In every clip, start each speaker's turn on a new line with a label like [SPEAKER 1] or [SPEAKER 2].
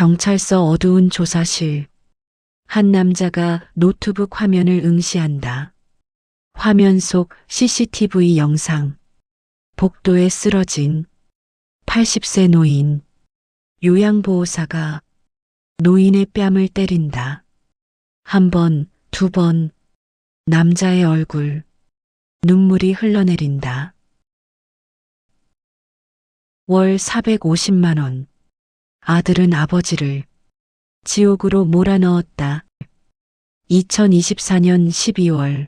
[SPEAKER 1] 경찰서 어두운 조사실. 한 남자가 노트북 화면을 응시한다. 화면 속 CCTV 영상. 복도에 쓰러진 80세 노인. 요양보호사가 노인의 뺨을 때린다. 한 번, 두 번. 남자의 얼굴. 눈물이 흘러내린다. 월 450만 원. 아들은 아버지를 지옥으로 몰아넣었다. 2024년 12월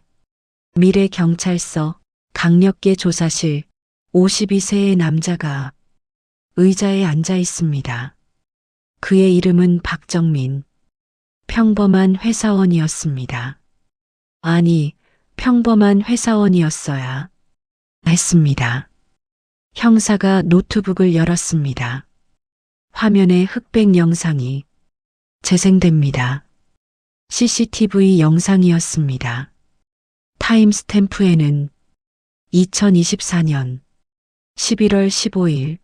[SPEAKER 1] 미래경찰서 강력계 조사실. 52세의 남자가 의자에 앉아 있습니다. 그의 이름은 박정민. 평범한 회사원이었습니다. 아니, 평범한 회사원이었어야 했습니다. 형사가 노트북을 열었습니다. 화면에 흑백 영상이 재생됩니다. CCTV 영상이었습니다. 타임스탬프에는 2024년 11월 15일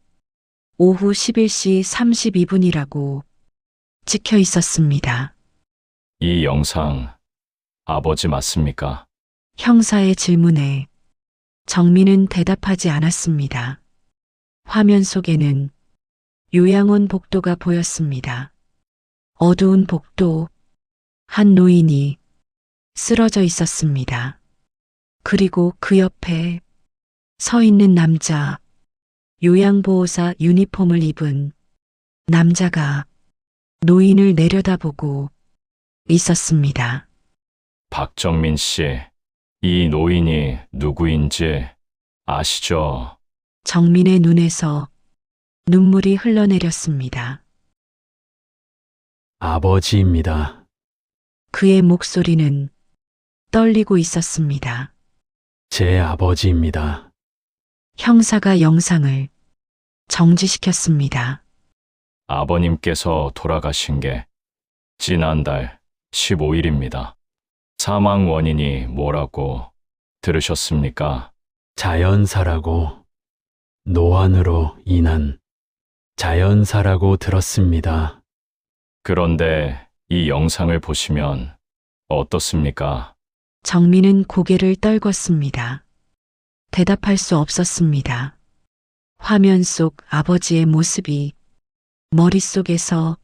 [SPEAKER 1] 오후 11시 32분이라고 찍혀 있었습니다.
[SPEAKER 2] 이 영상 아버지 맞습니까?
[SPEAKER 1] 형사의 질문에 정민은 대답하지 않았습니다. 화면 속에는 요양원 복도가 보였습니다. 어두운 복도. 한 노인이 쓰러져 있었습니다. 그리고 그 옆에 서 있는 남자. 요양보호사 유니폼을 입은 남자가 노인을 내려다보고 있었습니다.
[SPEAKER 2] 박정민 씨, 이 노인이 누구인지 아시죠?
[SPEAKER 1] 정민의 눈에서 눈물이 흘러내렸습니다.
[SPEAKER 3] 아버지입니다.
[SPEAKER 1] 그의 목소리는 떨리고 있었습니다.
[SPEAKER 3] 제 아버지입니다.
[SPEAKER 1] 형사가 영상을 정지시켰습니다.
[SPEAKER 2] 아버님께서 돌아가신 게 지난달 15일입니다. 사망 원인이 뭐라고 들으셨습니까?
[SPEAKER 3] 자연사라고, 노안으로 인한 자연사라고 들었습니다.
[SPEAKER 2] 그런데 이 영상을 보시면 어떻습니까?
[SPEAKER 1] 정민은 고개를 떨궜습니다. 대답할 수 없었습니다. 화면 속 아버지의 모습이 머릿속에서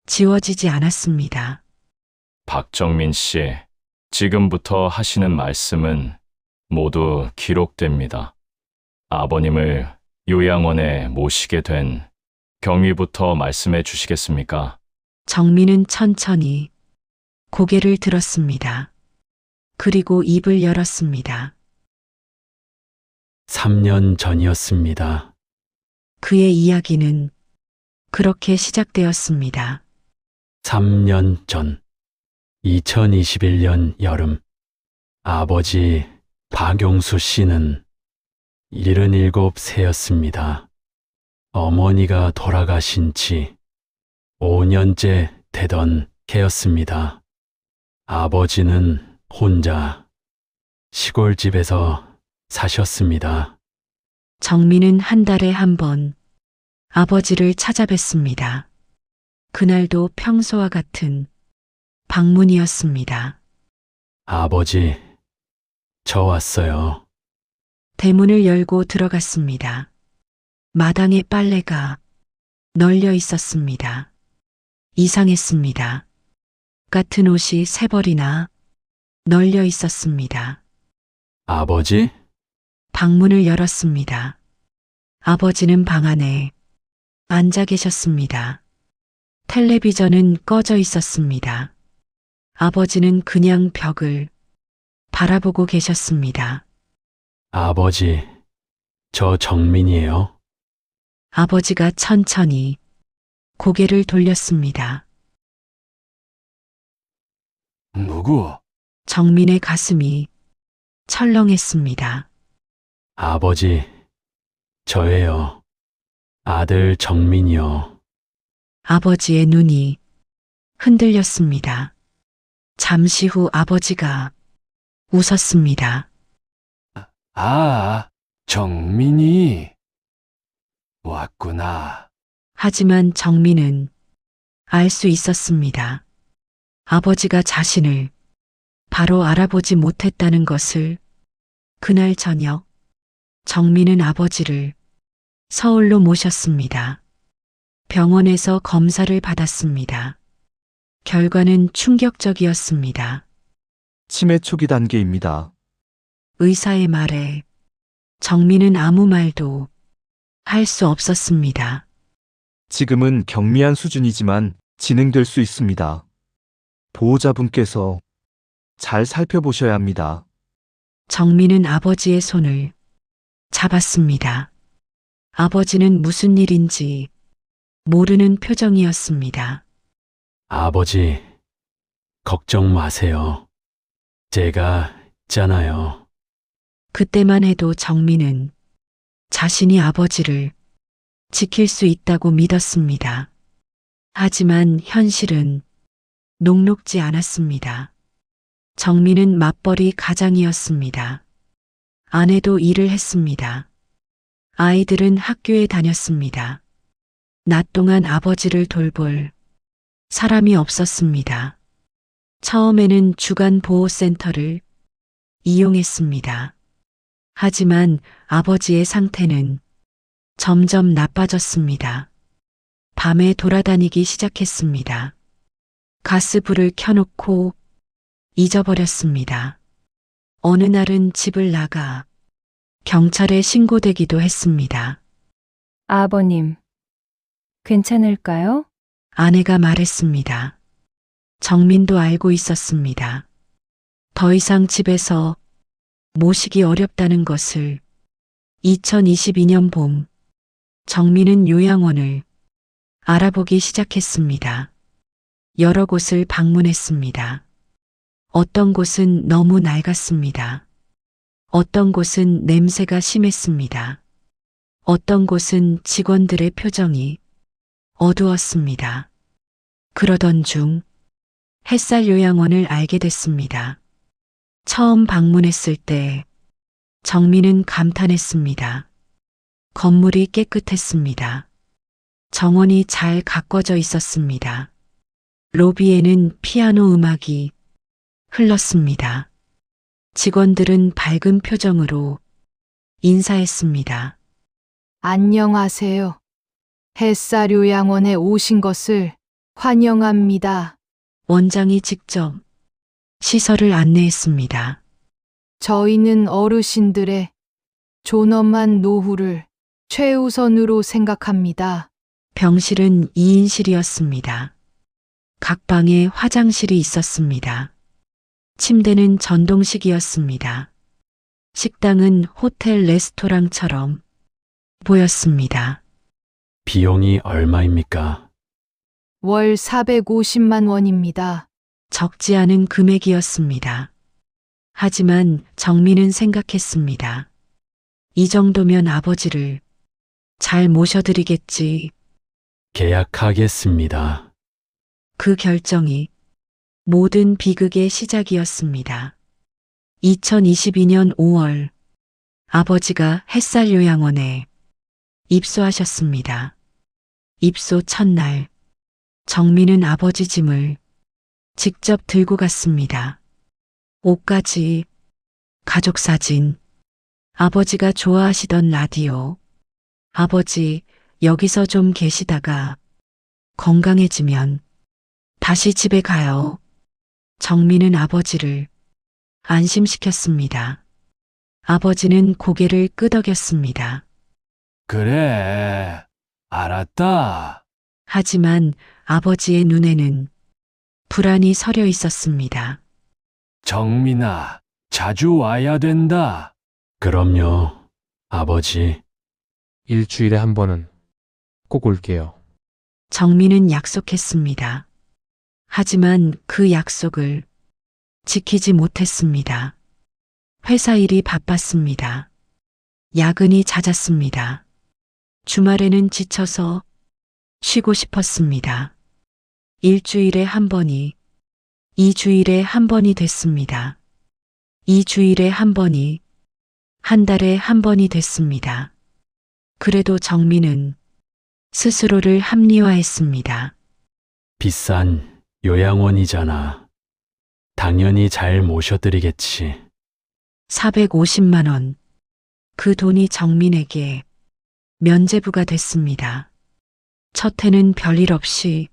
[SPEAKER 1] 지워지지 않았습니다.
[SPEAKER 2] 박정민 씨, 지금부터 하시는 말씀은 모두 기록됩니다. 아버님을 요양원에 모시게 된 경위부터 말씀해 주시겠습니까?
[SPEAKER 1] 정민은 천천히 고개를 들었습니다. 그리고 입을 열었습니다.
[SPEAKER 3] 3년 전이었습니다.
[SPEAKER 1] 그의 이야기는 그렇게 시작되었습니다.
[SPEAKER 3] 3년 전, 2021년 여름, 아버지 박용수 씨는 77세였습니다. 어머니가 돌아가신 지 5년째 되던 해였습니다. 아버지는 혼자 시골집에서 사셨습니다.
[SPEAKER 1] 정민은 한 달에 한 번 아버지를 찾아뵀습니다. 그날도 평소와 같은 방문이었습니다.
[SPEAKER 3] 아버지, 저 왔어요.
[SPEAKER 1] 대문을 열고 들어갔습니다. 마당에 빨래가 널려 있었습니다. 이상했습니다. 같은 옷이 3벌이나 널려 있었습니다.
[SPEAKER 3] 아버지?
[SPEAKER 1] 방문을 열었습니다. 아버지는 방 안에 앉아 계셨습니다. 텔레비전은 꺼져 있었습니다. 아버지는 그냥 벽을 바라보고 계셨습니다.
[SPEAKER 3] 아버지, 저 정민이에요.
[SPEAKER 1] 아버지가 천천히 고개를 돌렸습니다.
[SPEAKER 4] 누구?
[SPEAKER 1] 정민의 가슴이 철렁했습니다.
[SPEAKER 3] 아버지, 저예요. 아들 정민이요.
[SPEAKER 1] 아버지의 눈이 흔들렸습니다. 잠시 후 아버지가 웃었습니다.
[SPEAKER 4] 아, 정민이 왔구나.
[SPEAKER 1] 하지만 정민은 알 수 있었습니다. 아버지가 자신을 바로 알아보지 못했다는 것을. 그날 저녁, 정민은 아버지를 서울로 모셨습니다. 병원에서 검사를 받았습니다. 결과는 충격적이었습니다.
[SPEAKER 5] 치매 초기 단계입니다.
[SPEAKER 1] 의사의 말에 정민은 아무 말도 할 수 없었습니다.
[SPEAKER 5] 지금은 경미한 수준이지만 진행될 수 있습니다. 보호자분께서 잘 살펴보셔야 합니다.
[SPEAKER 1] 정민은 아버지의 손을 잡았습니다. 아버지는 무슨 일인지 모르는 표정이었습니다.
[SPEAKER 3] 아버지, 걱정 마세요. 제가 있잖아요.
[SPEAKER 1] 그때만 해도 정민은 자신이 아버지를 지킬 수 있다고 믿었습니다. 하지만 현실은 녹록지 않았습니다. 정민은 맞벌이 가장이었습니다. 아내도 일을 했습니다. 아이들은 학교에 다녔습니다. 낮 동안 아버지를 돌볼 사람이 없었습니다. 처음에는 주간 보호센터를 이용했습니다. 하지만 아버지의 상태는 점점 나빠졌습니다. 밤에 돌아다니기 시작했습니다. 가스불을 켜놓고 잊어버렸습니다. 어느 날은 집을 나가 경찰에 신고되기도 했습니다.
[SPEAKER 6] 아버님, 괜찮을까요?
[SPEAKER 1] 아내가 말했습니다. 정민도 알고 있었습니다. 더 이상 집에서 모시기 어렵다는 것을. 2022년 봄, 정민은 요양원을 알아보기 시작했습니다. 여러 곳을 방문했습니다. 어떤 곳은 너무 낡았습니다. 어떤 곳은 냄새가 심했습니다. 어떤 곳은 직원들의 표정이 어두웠습니다. 그러던 중 햇살 요양원을 알게 됐습니다. 처음 방문했을 때 정민은 감탄했습니다. 건물이 깨끗했습니다. 정원이 잘 가꿔져 있었습니다. 로비에는 피아노 음악이 흘렀습니다. 직원들은 밝은 표정으로 인사했습니다.
[SPEAKER 7] 안녕하세요. 햇살 요양원에 오신 것을 환영합니다.
[SPEAKER 1] 원장이 직접 시설을 안내했습니다.
[SPEAKER 7] 저희는 어르신들의 존엄한 노후를 최우선으로 생각합니다.
[SPEAKER 1] 병실은 2인실이었습니다. 각 방에 화장실이 있었습니다. 침대는 전동식이었습니다. 식당은 호텔 레스토랑처럼 보였습니다.
[SPEAKER 3] 비용이 얼마입니까?
[SPEAKER 7] 월 450만 원입니다.
[SPEAKER 1] 적지 않은 금액이었습니다. 하지만 정민은 생각했습니다. 이 정도면 아버지를 잘 모셔드리겠지.
[SPEAKER 3] 계약하겠습니다.
[SPEAKER 1] 그 결정이 모든 비극의 시작이었습니다. 2022년 5월 아버지가 햇살 요양원에 입소하셨습니다. 입소 첫날 정민은 아버지 짐을 직접 들고 갔습니다. 옷까지, 가족 사진, 아버지가 좋아하시던 라디오. 아버지, 여기서 좀 계시다가 건강해지면 다시 집에 가요. 정민은 아버지를 안심시켰습니다. 아버지는 고개를 끄덕였습니다.
[SPEAKER 4] 그래, 알았다.
[SPEAKER 1] 하지만 아버지의 눈에는 불안이 서려 있었습니다.
[SPEAKER 4] 정민아, 자주 와야 된다.
[SPEAKER 3] 그럼요, 아버지.
[SPEAKER 8] 일주일에 한 번은 꼭 올게요.
[SPEAKER 1] 정민은 약속했습니다. 하지만 그 약속을 지키지 못했습니다. 회사 일이 바빴습니다. 야근이 잦았습니다. 주말에는 지쳐서 쉬고 싶었습니다. 일주일에 한 번이 2주일에 한 번이 됐습니다. 2주일에 한 번이 한 달에 한 번이 됐습니다. 그래도 정민은 스스로를 합리화했습니다.
[SPEAKER 3] 비싼 요양원이잖아. 당연히 잘 모셔드리겠지.
[SPEAKER 1] 450만 원. 그 돈이 정민에게 면죄부가 됐습니다. 첫 해는 별일 없이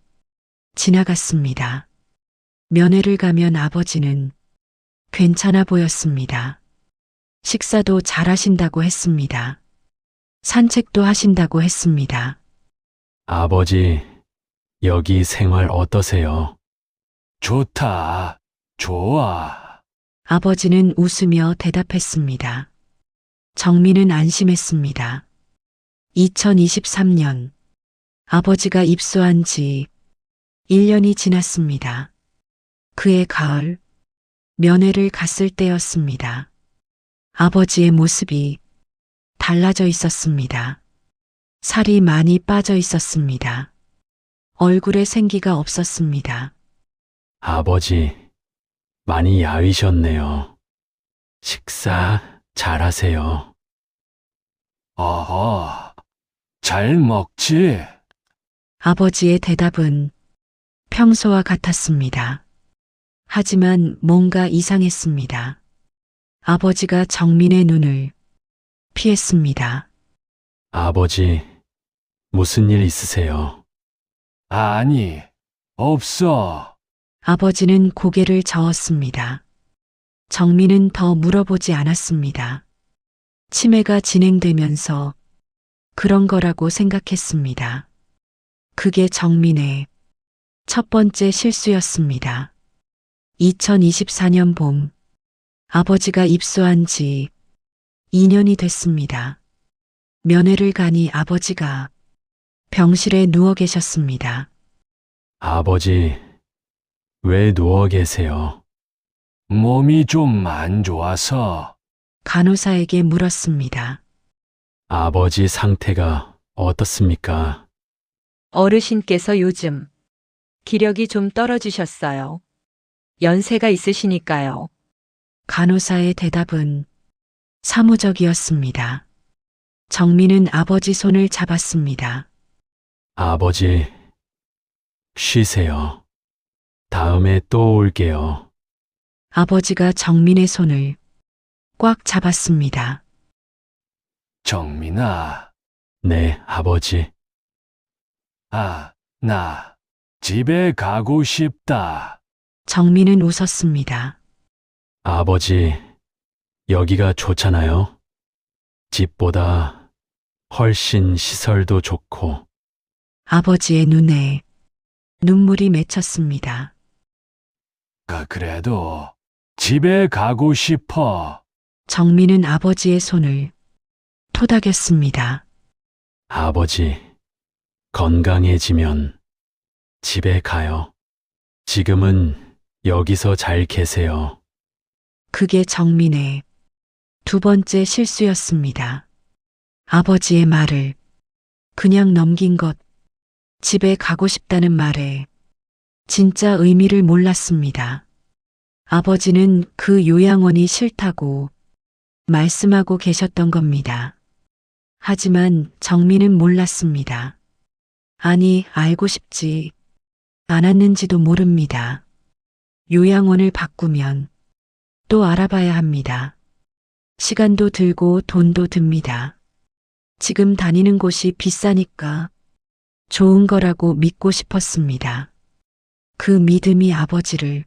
[SPEAKER 1] 지나갔습니다. 면회를 가면 아버지는 괜찮아 보였습니다. 식사도 잘 하신다고 했습니다. 산책도 하신다고 했습니다.
[SPEAKER 3] 아버지, 여기 생활 어떠세요?
[SPEAKER 4] 좋다. 좋아.
[SPEAKER 1] 아버지는 웃으며 대답했습니다. 정민은 안심했습니다. 2023년 아버지가 입소한 지 1년이 지났습니다. 그해 가을 면회를 갔을 때였습니다. 아버지의 모습이 달라져 있었습니다. 살이 많이 빠져 있었습니다. 얼굴에 생기가 없었습니다.
[SPEAKER 3] 아버지, 많이 야위셨네요. 식사 잘하세요.
[SPEAKER 4] 어허, 잘 먹지?
[SPEAKER 1] 아버지의 대답은 평소와 같았습니다. 하지만 뭔가 이상했습니다. 아버지가 정민의 눈을 피했습니다.
[SPEAKER 3] 아버지, 무슨 일 있으세요?
[SPEAKER 4] 아니, 없어.
[SPEAKER 1] 아버지는 고개를 저었습니다. 정민은 더 물어보지 않았습니다. 치매가 진행되면서 그런 거라고 생각했습니다. 그게 정민의 첫 번째 실수였습니다. 2024년 봄, 아버지가 입소한 지 2년이 됐습니다. 면회를 가니 아버지가 병실에 누워 계셨습니다.
[SPEAKER 3] 아버지, 왜 누워 계세요?
[SPEAKER 4] 몸이 좀 안 좋아서.
[SPEAKER 1] 간호사에게 물었습니다.
[SPEAKER 3] 아버지 상태가 어떻습니까?
[SPEAKER 9] 어르신께서 요즘 기력이 좀 떨어지셨어요. 연세가 있으시니까요.
[SPEAKER 1] 간호사의 대답은 사무적이었습니다. 정민은 아버지 손을 잡았습니다.
[SPEAKER 3] 아버지, 쉬세요. 다음에 또 올게요.
[SPEAKER 1] 아버지가 정민의 손을 꽉 잡았습니다.
[SPEAKER 4] 정민아,
[SPEAKER 3] 네, 아버지.
[SPEAKER 4] 나 집에 가고 싶다.
[SPEAKER 1] 정민은 웃었습니다.
[SPEAKER 3] 아버지, 여기가 좋잖아요. 집보다 훨씬 시설도 좋고.
[SPEAKER 1] 아버지의 눈에 눈물이 맺혔습니다.
[SPEAKER 4] 그래도 집에 가고 싶어.
[SPEAKER 1] 정민은 아버지의 손을 토닥였습니다.
[SPEAKER 3] 아버지, 건강해지면 집에 가요. 지금은 여기서 잘 계세요.
[SPEAKER 1] 그게 정민의 두 번째 실수였습니다. 아버지의 말을 그냥 넘긴 것, 집에 가고 싶다는 말에 진짜 의미를 몰랐습니다. 아버지는 그 요양원이 싫다고 말씀하고 계셨던 겁니다. 하지만 정민은 몰랐습니다. 아니, 알고 싶지 않았는지도 모릅니다. 요양원을 바꾸면 또 알아봐야 합니다. 시간도 들고 돈도 듭니다. 지금 다니는 곳이 비싸니까 좋은 거라고 믿고 싶었습니다. 그 믿음이 아버지를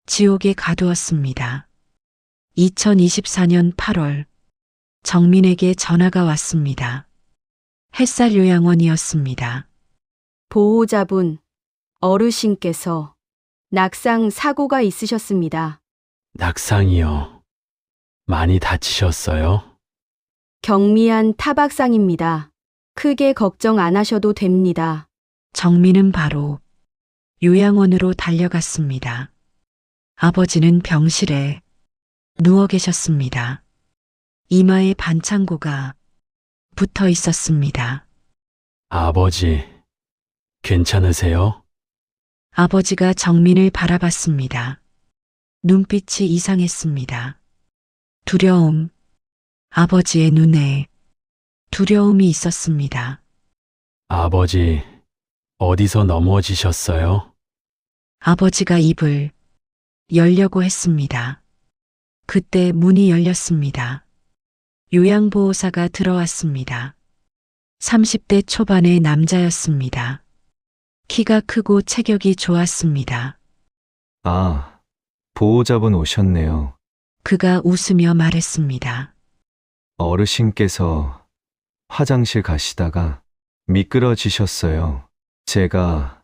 [SPEAKER 1] 지옥에 가두었습니다. 2024년 8월 정민에게 전화가 왔습니다. 햇살 요양원이었습니다.
[SPEAKER 10] 보호자분, 어르신께서 낙상 사고가 있으셨습니다.
[SPEAKER 3] 낙상이요. 많이 다치셨어요?
[SPEAKER 10] 경미한 타박상입니다. 크게 걱정 안 하셔도 됩니다.
[SPEAKER 1] 정민은 바로 요양원으로 달려갔습니다. 아버지는 병실에 누워 계셨습니다. 이마에 반창고가 붙어 있었습니다.
[SPEAKER 3] 아버지, 괜찮으세요?
[SPEAKER 1] 아버지가 정민을 바라봤습니다. 눈빛이 이상했습니다. 두려움, 아버지의 눈에 두려움이 있었습니다.
[SPEAKER 3] 아버지, 어디서 넘어지셨어요?
[SPEAKER 1] 아버지가 입을 열려고 했습니다. 그때 문이 열렸습니다. 요양보호사가 들어왔습니다. 30대 초반의 남자였습니다. 키가 크고 체격이 좋았습니다.
[SPEAKER 11] 아, 보호자분 오셨네요.
[SPEAKER 1] 그가 웃으며 말했습니다.
[SPEAKER 11] 어르신께서 화장실 가시다가 미끄러지셨어요. 제가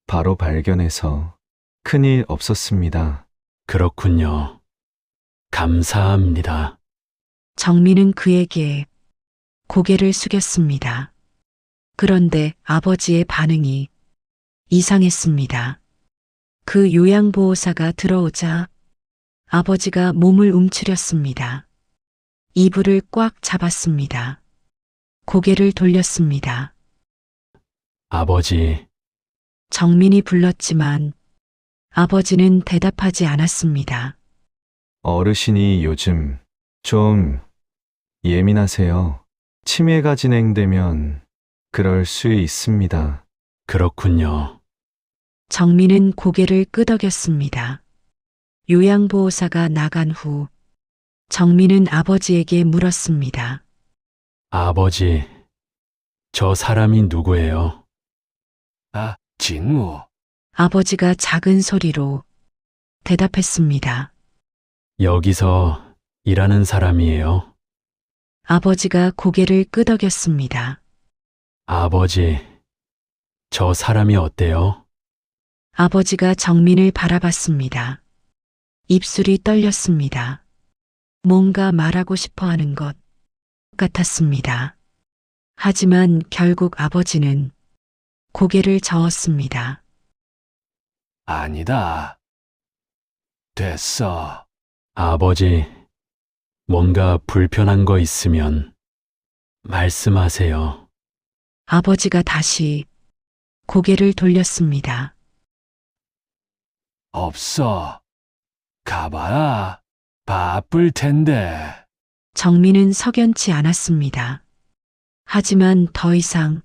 [SPEAKER 11] 바로 발견해서 큰일 없었습니다.
[SPEAKER 3] 그렇군요. 감사합니다.
[SPEAKER 1] 정민은 그에게 고개를 숙였습니다. 그런데 아버지의 반응이 이상했습니다. 그 요양보호사가 들어오자 아버지가 몸을 움츠렸습니다. 이불을 꽉 잡았습니다. 고개를 돌렸습니다.
[SPEAKER 3] 아버지,
[SPEAKER 1] 정민이 불렀지만 아버지는 대답하지 않았습니다.
[SPEAKER 11] 어르신이 요즘 좀 예민하세요. 치매가 진행되면 그럴 수 있습니다.
[SPEAKER 3] 그렇군요.
[SPEAKER 1] 정민은 고개를 끄덕였습니다. 요양보호사가 나간 후 정민은 아버지에게 물었습니다.
[SPEAKER 3] 아버지, 저 사람이 누구예요?
[SPEAKER 4] 아, 진무.
[SPEAKER 1] 아버지가 작은 소리로 대답했습니다.
[SPEAKER 3] 여기서 일하는 사람이에요.
[SPEAKER 1] 아버지가 고개를 끄덕였습니다.
[SPEAKER 3] 아버지, 저 사람이 어때요?
[SPEAKER 1] 아버지가 정민을 바라봤습니다. 입술이 떨렸습니다. 뭔가 말하고 싶어 하는 것 같았습니다. 하지만 결국 아버지는 고개를 저었습니다.
[SPEAKER 4] 아니다. 됐어.
[SPEAKER 3] 아버지, 뭔가 불편한 거 있으면 말씀하세요.
[SPEAKER 1] 아버지가 다시 고개를 돌렸습니다.
[SPEAKER 4] 없어. 가봐라. 바쁠 텐데.
[SPEAKER 1] 정민은 석연치 않았습니다. 하지만 더 이상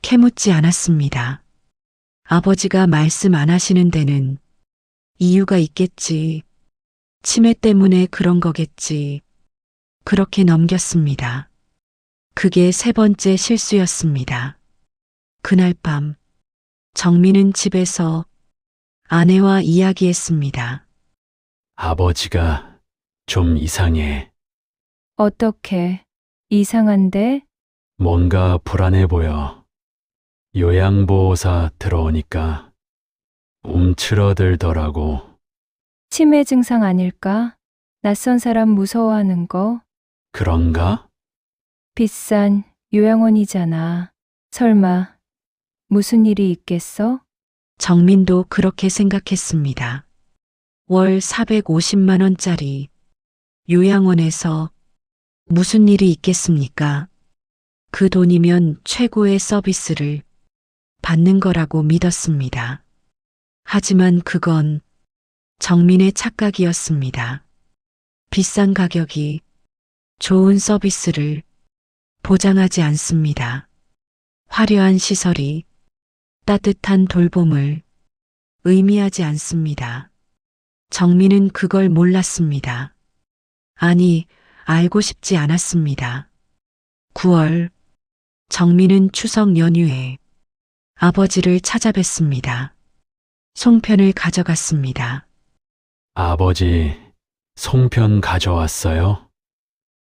[SPEAKER 1] 캐묻지 않았습니다. 아버지가 말씀 안 하시는 데는 이유가 있겠지. 치매 때문에 그런 거겠지. 그렇게 넘겼습니다. 그게 세 번째 실수였습니다. 그날 밤 정민은 집에서 아내와 이야기했습니다.
[SPEAKER 3] 아버지가 좀 이상해.
[SPEAKER 6] 어떻게? 이상한데?
[SPEAKER 3] 뭔가 불안해 보여. 요양보호사 들어오니까 움츠러들더라고.
[SPEAKER 6] 치매 증상 아닐까? 낯선 사람 무서워하는 거?
[SPEAKER 3] 그런가?
[SPEAKER 6] 비싼 요양원이잖아. 설마 무슨 일이 있겠어?
[SPEAKER 1] 정민도 그렇게 생각했습니다. 월 450만 원짜리 요양원에서 무슨 일이 있겠습니까? 그 돈이면 최고의 서비스를 받는 거라고 믿었습니다. 하지만 그건 정민의 착각이었습니다. 비싼 가격이 좋은 서비스를 보장하지 않습니다. 화려한 시설이 따뜻한 돌봄을 의미하지 않습니다. 정민은 그걸 몰랐습니다. 아니, 알고 싶지 않았습니다. 9월, 정민은 추석 연휴에 아버지를 찾아뵀습니다. 송편을 가져갔습니다.
[SPEAKER 3] 아버지, 송편 가져왔어요?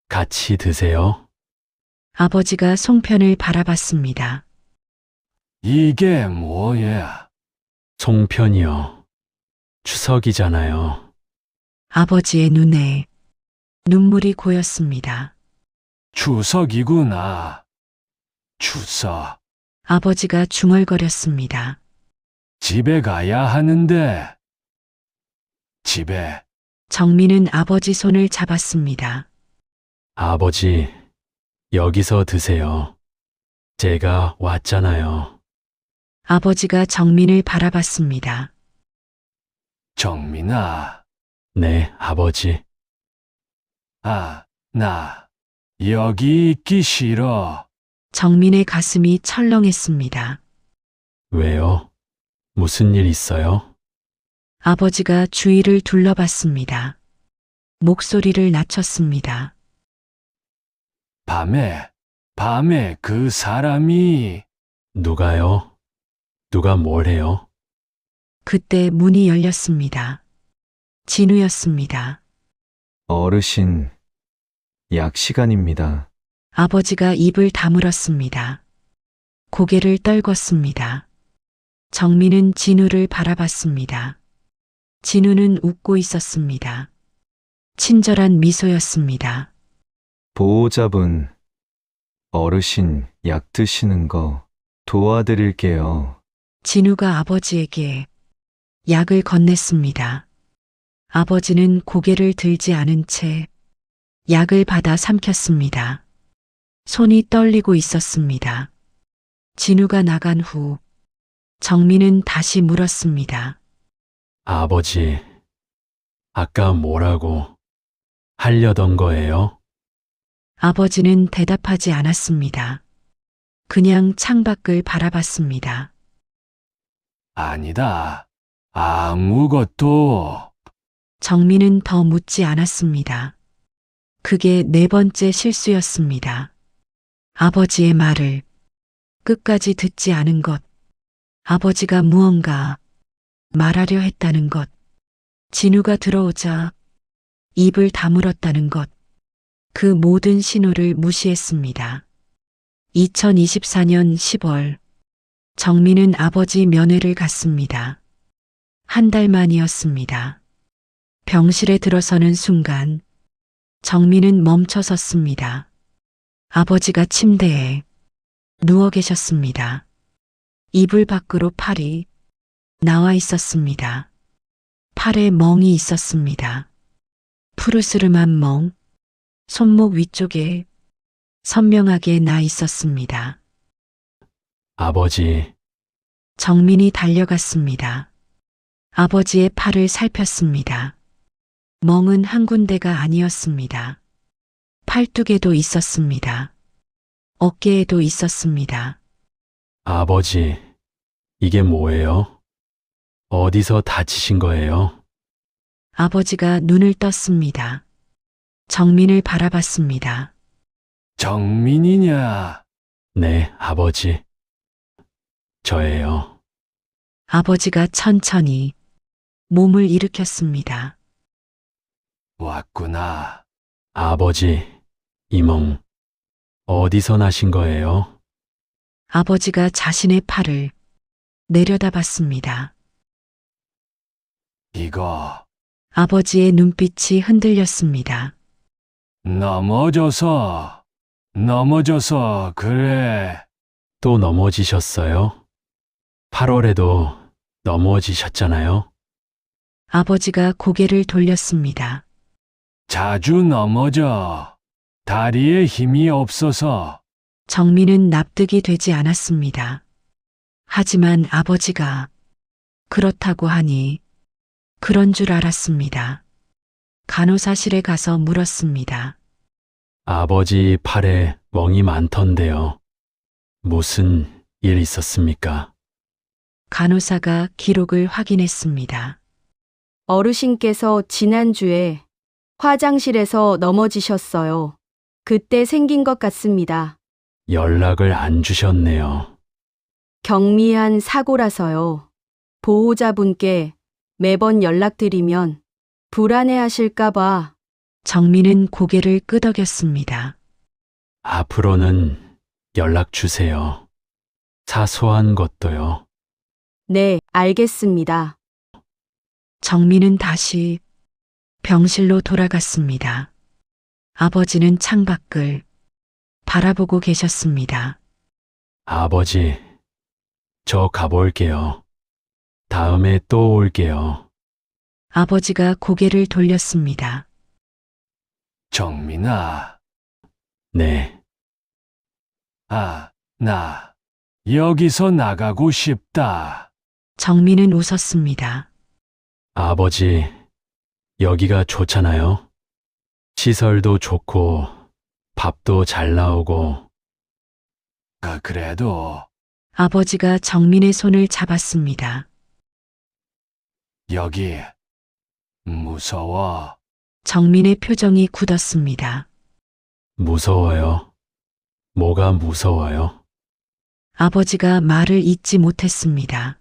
[SPEAKER 3] 같이 드세요.
[SPEAKER 1] 아버지가 송편을 바라봤습니다.
[SPEAKER 4] 이게 뭐야?
[SPEAKER 3] 송편이요. 추석이잖아요.
[SPEAKER 1] 아버지의 눈에 눈물이 고였습니다.
[SPEAKER 4] 추석이구나. 추석.
[SPEAKER 1] 아버지가 중얼거렸습니다.
[SPEAKER 4] 집에 가야 하는데. 집에.
[SPEAKER 1] 정민은 아버지 손을 잡았습니다.
[SPEAKER 3] 아버지, 여기서 드세요. 제가 왔잖아요.
[SPEAKER 1] 아버지가 정민을 바라봤습니다.
[SPEAKER 4] 정민아.
[SPEAKER 3] 네, 아버지.
[SPEAKER 4] 아, 나 여기 있기 싫어.
[SPEAKER 1] 정민의 가슴이 철렁했습니다.
[SPEAKER 3] 왜요? 무슨 일 있어요?
[SPEAKER 1] 아버지가 주위를 둘러봤습니다. 목소리를 낮췄습니다.
[SPEAKER 4] 밤에 그 사람이
[SPEAKER 3] 누가요? 누가 뭘 해요?
[SPEAKER 1] 그때 문이 열렸습니다. 진우였습니다.
[SPEAKER 11] 어르신, 약 시간입니다.
[SPEAKER 1] 아버지가 입을 다물었습니다. 고개를 떨궜습니다. 정민은 진우를 바라봤습니다. 진우는 웃고 있었습니다. 친절한 미소였습니다.
[SPEAKER 11] 보호자분, 어르신 약 드시는 거 도와드릴게요.
[SPEAKER 1] 진우가 아버지에게 약을 건넸습니다. 아버지는 고개를 들지 않은 채 약을 받아 삼켰습니다. 손이 떨리고 있었습니다. 진우가 나간 후 정민은 다시 물었습니다.
[SPEAKER 3] 아버지, 아까 뭐라고 하려던 거예요?
[SPEAKER 1] 아버지는 대답하지 않았습니다. 그냥 창밖을 바라봤습니다.
[SPEAKER 4] 아니다. 아무것도.
[SPEAKER 1] 정민은 더 묻지 않았습니다. 그게 네 번째 실수였습니다. 아버지의 말을 끝까지 듣지 않은 것, 아버지가 무언가 말하려 했다는 것, 진우가 들어오자 입을 다물었다는 것, 그 모든 신호를 무시했습니다. 2024년 10월, 정민은 아버지 면회를 갔습니다. 한 달 만이었습니다. 병실에 들어서는 순간, 정민은 멈춰 섰습니다. 아버지가 침대에 누워 계셨습니다. 이불 밖으로 팔이 나와 있었습니다. 팔에 멍이 있었습니다. 푸르스름한 멍, 손목 위쪽에 선명하게 나 있었습니다.
[SPEAKER 3] 아버지,
[SPEAKER 1] 정민이 달려갔습니다. 아버지의 팔을 살폈습니다. 멍은 한 군데가 아니었습니다. 팔뚝에도 있었습니다. 어깨에도 있었습니다.
[SPEAKER 3] 아버지, 이게 뭐예요? 어디서 다치신 거예요?
[SPEAKER 1] 아버지가 눈을 떴습니다. 정민을 바라봤습니다.
[SPEAKER 4] 정민이냐?
[SPEAKER 3] 네, 아버지. 저예요.
[SPEAKER 1] 아버지가 천천히 몸을 일으켰습니다.
[SPEAKER 4] 왔구나.
[SPEAKER 3] 아버지, 이 멍, 어디서 나신 거예요?
[SPEAKER 1] 아버지가 자신의 팔을 내려다봤습니다.
[SPEAKER 4] 이거
[SPEAKER 1] 아버지의 눈빛이 흔들렸습니다.
[SPEAKER 4] 넘어져서 그래.
[SPEAKER 3] 또 넘어지셨어요? 8월에도 넘어지셨잖아요?
[SPEAKER 1] 아버지가 고개를 돌렸습니다.
[SPEAKER 4] 자주 넘어져. 다리에 힘이 없어서.
[SPEAKER 1] 정민은 납득이 되지 않았습니다. 하지만 아버지가 그렇다고 하니 그런 줄 알았습니다. 간호사실에 가서 물었습니다.
[SPEAKER 3] 아버지 팔에 멍이 많던데요. 무슨 일 있었습니까?
[SPEAKER 1] 간호사가 기록을 확인했습니다.
[SPEAKER 10] 어르신께서 지난주에 화장실에서 넘어지셨어요. 그때 생긴 것 같습니다.
[SPEAKER 3] 연락을 안 주셨네요.
[SPEAKER 10] 경미한 사고라서요. 보호자분께 매번 연락드리면 불안해하실까봐.
[SPEAKER 1] 정민은 고개를 끄덕였습니다.
[SPEAKER 3] 앞으로는 연락 주세요. 사소한 것도요.
[SPEAKER 10] 네, 알겠습니다.
[SPEAKER 1] 정민은 다시 병실로 돌아갔습니다. 아버지는 창밖을 바라보고 계셨습니다.
[SPEAKER 3] 아버지, 저 가볼게요. 다음에 또 올게요.
[SPEAKER 1] 아버지가 고개를 돌렸습니다.
[SPEAKER 4] 정민아.
[SPEAKER 3] 네,
[SPEAKER 4] 나 여기서 나가고 싶다.
[SPEAKER 1] 정민은 웃었습니다.
[SPEAKER 3] 아버지, 여기가 좋잖아요. 시설도 좋고, 밥도 잘 나오고,
[SPEAKER 4] 그래도
[SPEAKER 1] 아버지가 정민의 손을 잡았습니다.
[SPEAKER 4] 여기 무서워.
[SPEAKER 1] 정민의 표정이 굳었습니다.
[SPEAKER 3] 무서워요. 뭐가 무서워요?
[SPEAKER 1] 아버지가 말을 잇지 못했습니다.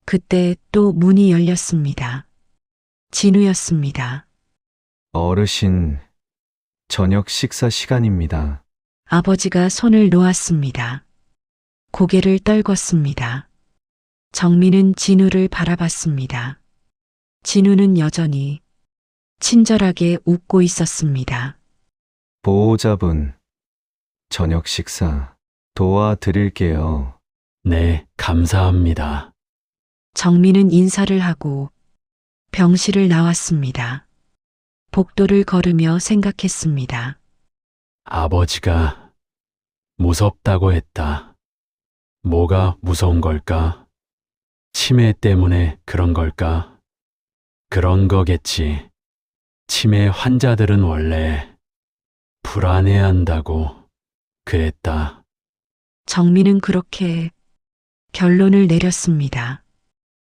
[SPEAKER 1] 그때 또 문이 열렸습니다. 진우였습니다.
[SPEAKER 11] 어르신, 저녁 식사 시간입니다.
[SPEAKER 1] 아버지가 손을 놓았습니다. 고개를 떨궜습니다. 정민은 진우를 바라봤습니다. 진우는 여전히 친절하게 웃고 있었습니다.
[SPEAKER 11] 보호자분, 저녁 식사 도와드릴게요.
[SPEAKER 3] 네, 감사합니다.
[SPEAKER 1] 정민은 인사를 하고 병실을 나왔습니다. 복도를 걸으며 생각했습니다.
[SPEAKER 3] 아버지가 무섭다고 했다. 뭐가 무서운 걸까? 치매 때문에 그런 걸까? 그런 거겠지. 치매 환자들은 원래 불안해한다고 그랬다.
[SPEAKER 1] 정민은 그렇게 결론을 내렸습니다.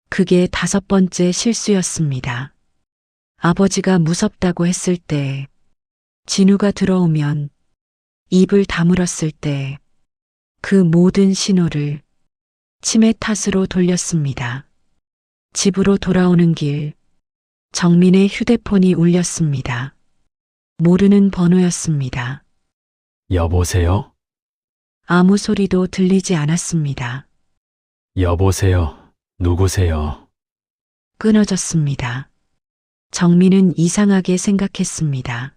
[SPEAKER 1] 그게 5번째 실수였습니다. 아버지가 무섭다고 했을 때, 진우가 들어오면 입을 다물었을 때, 그 모든 신호를 치매 탓으로 돌렸습니다. 집으로 돌아오는 길, 정민의 휴대폰이 울렸습니다. 모르는 번호였습니다.
[SPEAKER 3] 여보세요?
[SPEAKER 1] 아무 소리도 들리지 않았습니다.
[SPEAKER 3] 여보세요? 누구세요?
[SPEAKER 1] 끊어졌습니다. 정민은 이상하게 생각했습니다.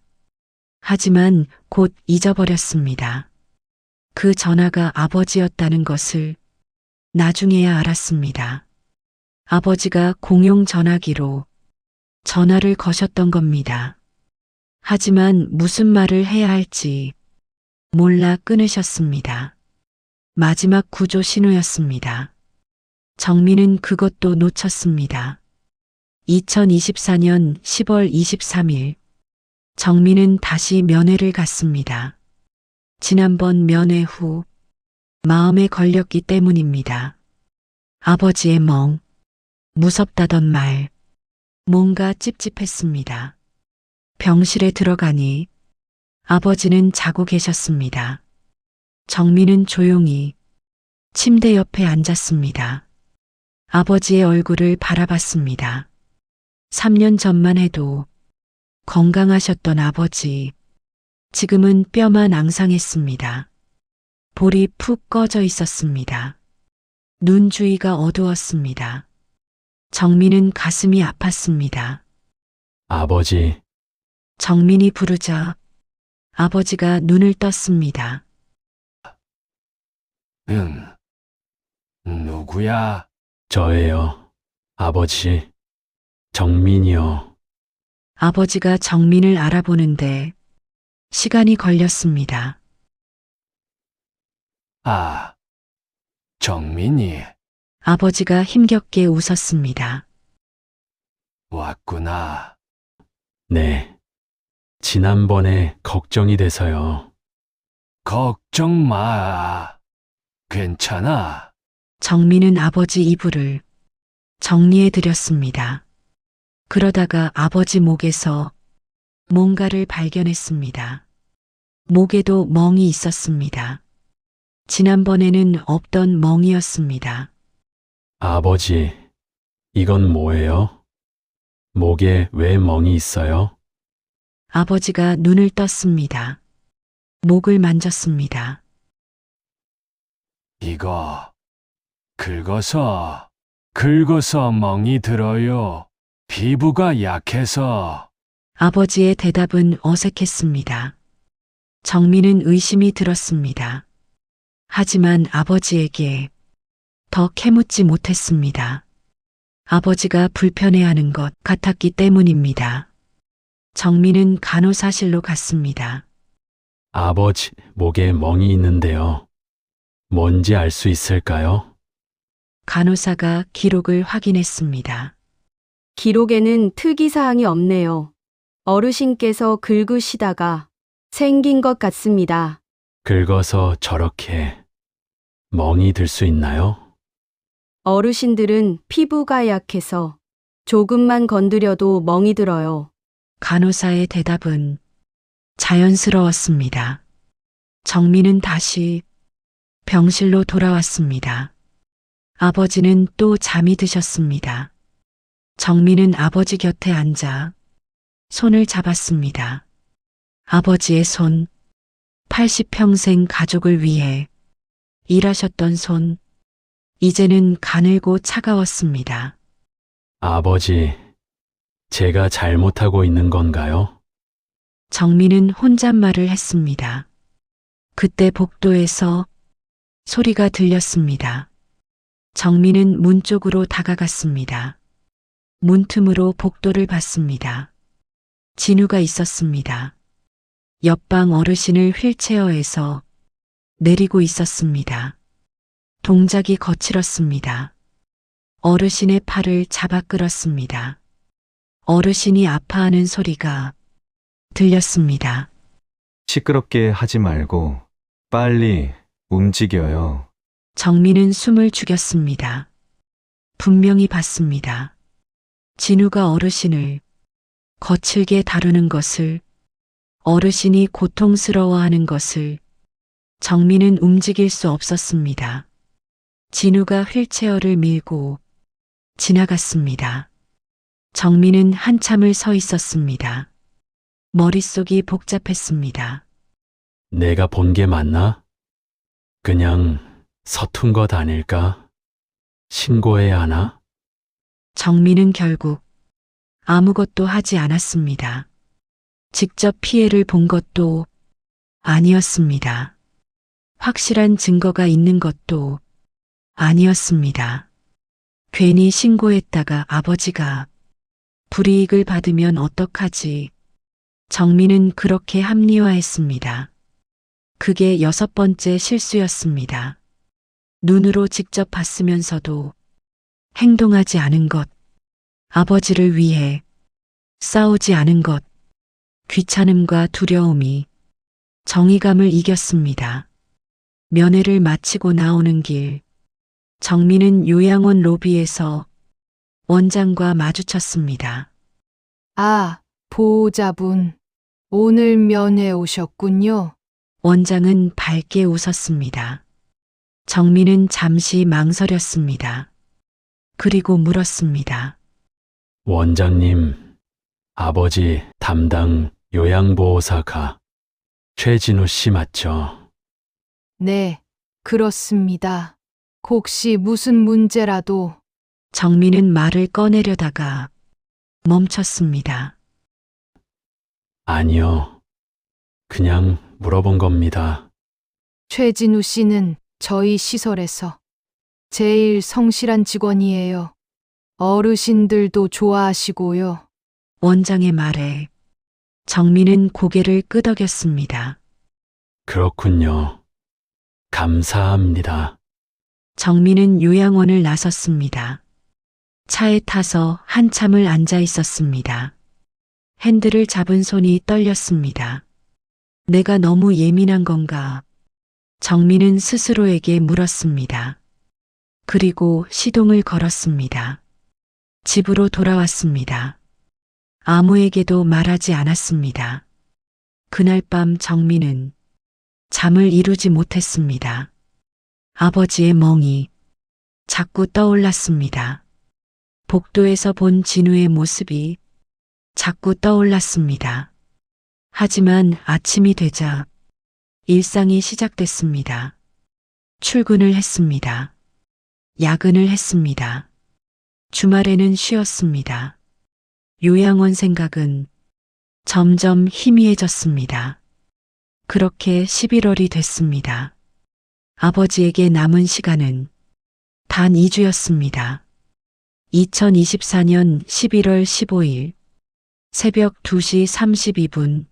[SPEAKER 1] 하지만 곧 잊어버렸습니다. 그 전화가 아버지였다는 것을 나중에야 알았습니다. 아버지가 공용 전화기로 전화를 거셨던 겁니다. 하지만 무슨 말을 해야 할지 몰라 끊으셨습니다. 마지막 구조 신호였습니다. 정민은 그것도 놓쳤습니다. 2024년 10월 23일, 정민은 다시 면회를 갔습니다. 지난번 면회 후 마음에 걸렸기 때문입니다. 아버지의 멍, 무섭다던 말, 뭔가 찝찝했습니다. 병실에 들어가니 아버지는 자고 계셨습니다. 정민은 조용히 침대 옆에 앉았습니다. 아버지의 얼굴을 바라봤습니다. 3년 전만 해도 건강하셨던 아버지, 지금은 뼈만 앙상했습니다. 볼이 푹 꺼져 있었습니다. 눈 주위가 어두웠습니다. 정민은 가슴이 아팠습니다.
[SPEAKER 3] 아버지,
[SPEAKER 1] 정민이 부르자 아버지가 눈을 떴습니다.
[SPEAKER 4] 응. 누구야?
[SPEAKER 3] 저예요. 아버지, 정민이요.
[SPEAKER 1] 아버지가 정민을 알아보는데 시간이 걸렸습니다.
[SPEAKER 4] 아, 정민이
[SPEAKER 1] 아버지가 힘겹게 웃었습니다.
[SPEAKER 4] 왔구나.
[SPEAKER 3] 네. 지난번에 걱정이 돼서요.
[SPEAKER 4] 걱정 마. 괜찮아.
[SPEAKER 1] 정민은 아버지 이불을 정리해 드렸습니다. 그러다가 아버지 목에서 뭔가를 발견했습니다. 목에도 멍이 있었습니다. 지난번에는 없던 멍이었습니다.
[SPEAKER 3] 아버지, 이건 뭐예요? 목에 왜 멍이 있어요?
[SPEAKER 1] 아버지가 눈을 떴습니다. 목을 만졌습니다.
[SPEAKER 4] 이거 긁어서 멍이 들어요. 피부가 약해서.
[SPEAKER 1] 아버지의 대답은 어색했습니다. 정민은 의심이 들었습니다. 하지만 아버지에게 더 캐묻지 못했습니다. 아버지가 불편해하는 것 같았기 때문입니다. 정민은 간호사실로 갔습니다.
[SPEAKER 3] 아버지, 목에 멍이 있는데요. 뭔지 알 수 있을까요?
[SPEAKER 1] 간호사가 기록을 확인했습니다.
[SPEAKER 10] 기록에는 특이사항이 없네요. 어르신께서 긁으시다가 생긴 것 같습니다.
[SPEAKER 3] 긁어서 저렇게 멍이 들 수 있나요?
[SPEAKER 10] 어르신들은 피부가 약해서 조금만 건드려도 멍이 들어요.
[SPEAKER 1] 간호사의 대답은 자연스러웠습니다. 정민은 다시 병실로 돌아왔습니다. 아버지는 또 잠이 드셨습니다. 정민은 아버지 곁에 앉아 손을 잡았습니다. 아버지의 손, 80평생 가족을 위해 일하셨던 손, 이제는 가늘고 차가웠습니다.
[SPEAKER 3] 아버지, 제가 잘못하고 있는 건가요?
[SPEAKER 1] 정민은 혼잣말을 했습니다. 그때 복도에서 소리가 들렸습니다. 정민은 문 쪽으로 다가갔습니다. 문틈으로 복도를 봤습니다. 진우가 있었습니다. 옆방 어르신을 휠체어에서 내리고 있었습니다. 동작이 거칠었습니다. 어르신의 팔을 잡아 끌었습니다. 어르신이 아파하는 소리가 들렸습니다.
[SPEAKER 11] 시끄럽게 하지 말고 빨리 움직여요.
[SPEAKER 1] 정민은 숨을 죽였습니다. 분명히 봤습니다. 진우가 어르신을 거칠게 다루는 것을, 어르신이 고통스러워하는 것을 정민은 움직일 수 없었습니다. 진우가 휠체어를 밀고 지나갔습니다. 정민은 한참을 서 있었습니다. 머릿속이 복잡했습니다.
[SPEAKER 3] 내가 본 게 맞나? 그냥 서툰 것 아닐까? 신고해야 하나?
[SPEAKER 1] 정민은 결국 아무것도 하지 않았습니다. 직접 피해를 본 것도 아니었습니다. 확실한 증거가 있는 것도 아니었습니다. 괜히 신고했다가 아버지가 불이익을 받으면 어떡하지? 정민은 그렇게 합리화했습니다. 그게 6번째 실수였습니다. 눈으로 직접 봤으면서도 행동하지 않은 것, 아버지를 위해 싸우지 않은 것, 귀찮음과 두려움이 정의감을 이겼습니다. 면회를 마치고 나오는 길, 정민은 요양원 로비에서 원장과 마주쳤습니다.
[SPEAKER 7] 아, 보호자분. 오늘 면회 오셨군요.
[SPEAKER 1] 원장은 밝게 웃었습니다. 정민은 잠시 망설였습니다. 그리고 물었습니다.
[SPEAKER 3] 원장님, 아버지 담당 요양보호사가 최진우 씨 맞죠?
[SPEAKER 7] 네, 그렇습니다. 혹시 무슨 문제라도
[SPEAKER 1] 정민은 말을 꺼내려다가 멈췄습니다.
[SPEAKER 3] 아니요. 그냥 물어본 겁니다.
[SPEAKER 7] 최진우 씨는 저희 시설에서 제일 성실한 직원이에요. 어르신들도 좋아하시고요.
[SPEAKER 1] 원장의 말에 정민은 고개를 끄덕였습니다.
[SPEAKER 3] 그렇군요. 감사합니다.
[SPEAKER 1] 정민은 요양원을 나섰습니다. 차에 타서 한참을 앉아 있었습니다. 핸들을 잡은 손이 떨렸습니다. 내가 너무 예민한 건가? 정민은 스스로에게 물었습니다. 그리고 시동을 걸었습니다. 집으로 돌아왔습니다. 아무에게도 말하지 않았습니다. 그날 밤 정민은 잠을 이루지 못했습니다. 아버지의 멍이 자꾸 떠올랐습니다. 복도에서 본 진우의 모습이 자꾸 떠올랐습니다. 하지만 아침이 되자 일상이 시작됐습니다. 출근을 했습니다. 야근을 했습니다. 주말에는 쉬었습니다. 요양원 생각은 점점 희미해졌습니다. 그렇게 11월이 됐습니다. 아버지에게 남은 시간은 단 2주였습니다. 2024년 11월 15일 새벽 2시 32분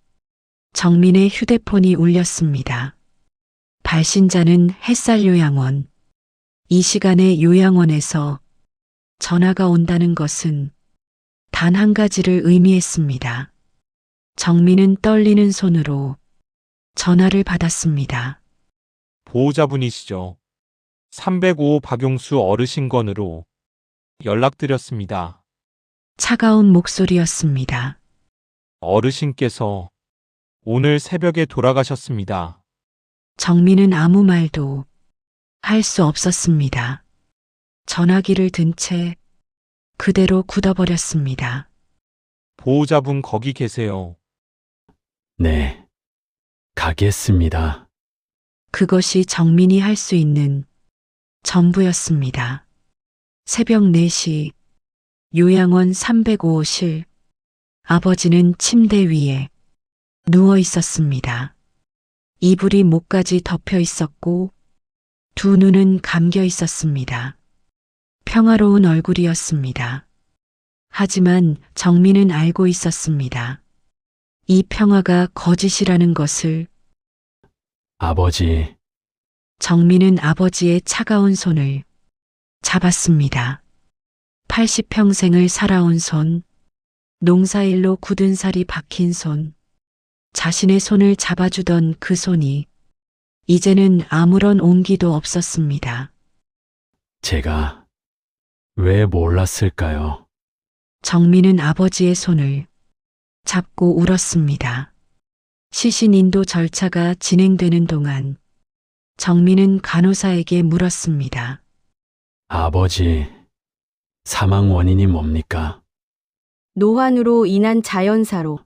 [SPEAKER 1] 정민의 휴대폰이 울렸습니다. 발신자는 햇살요양원. 이 시간에 요양원에서 전화가 온다는 것은 단 한 가지를 의미했습니다. 정민은 떨리는 손으로 전화를 받았습니다.
[SPEAKER 5] 보호자분이시죠?
[SPEAKER 12] 305 박용수 어르신 건으로 연락드렸습니다.
[SPEAKER 1] 차가운 목소리였습니다.
[SPEAKER 12] 어르신께서 오늘 새벽에 돌아가셨습니다.
[SPEAKER 1] 정민은 아무 말도 할 수 없었습니다. 전화기를 든 채 그대로 굳어버렸습니다.
[SPEAKER 12] 보호자분 거기 계세요.
[SPEAKER 3] 네. 가겠습니다.
[SPEAKER 1] 그것이 정민이 할 수 있는 전부였습니다. 새벽 4시 요양원 305호실 아버지는 침대 위에 누워 있었습니다. 이불이 목까지 덮여 있었고 두 눈은 감겨 있었습니다. 평화로운 얼굴이었습니다. 하지만 정민은 알고 있었습니다. 이 평화가 거짓이라는 것을.
[SPEAKER 3] 아버지,
[SPEAKER 1] 정민은 아버지의 차가운 손을 잡았습니다. 80평생을 살아온 손, 농사일로 굳은 살이 박힌 손, 자신의 손을 잡아주던 그 손이 이제는 아무런 온기도 없었습니다.
[SPEAKER 3] 제가 왜 몰랐을까요?
[SPEAKER 1] 정민은 아버지의 손을 잡고 울었습니다. 시신 인도 절차가 진행되는 동안 정민은 간호사에게 물었습니다.
[SPEAKER 3] 아버지, 사망 원인이 뭡니까?
[SPEAKER 10] 노환으로 인한 자연사로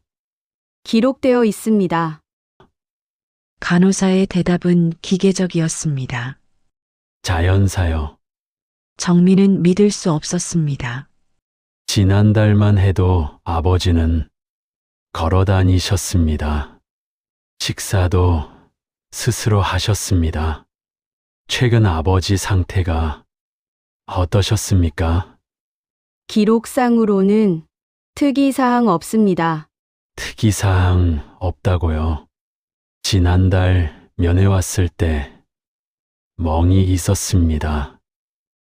[SPEAKER 10] 기록되어 있습니다.
[SPEAKER 1] 간호사의 대답은 기계적이었습니다.
[SPEAKER 3] 자연사요.
[SPEAKER 1] 정민은 믿을 수 없었습니다.
[SPEAKER 3] 지난달만 해도 아버지는 걸어 다니셨습니다. 식사도 스스로 하셨습니다. 최근 아버지 상태가 어떠셨습니까?
[SPEAKER 10] 기록상으로는 특이사항 없습니다.
[SPEAKER 3] 특이사항 없다고요. 지난달 면회 왔을 때 멍이 있었습니다.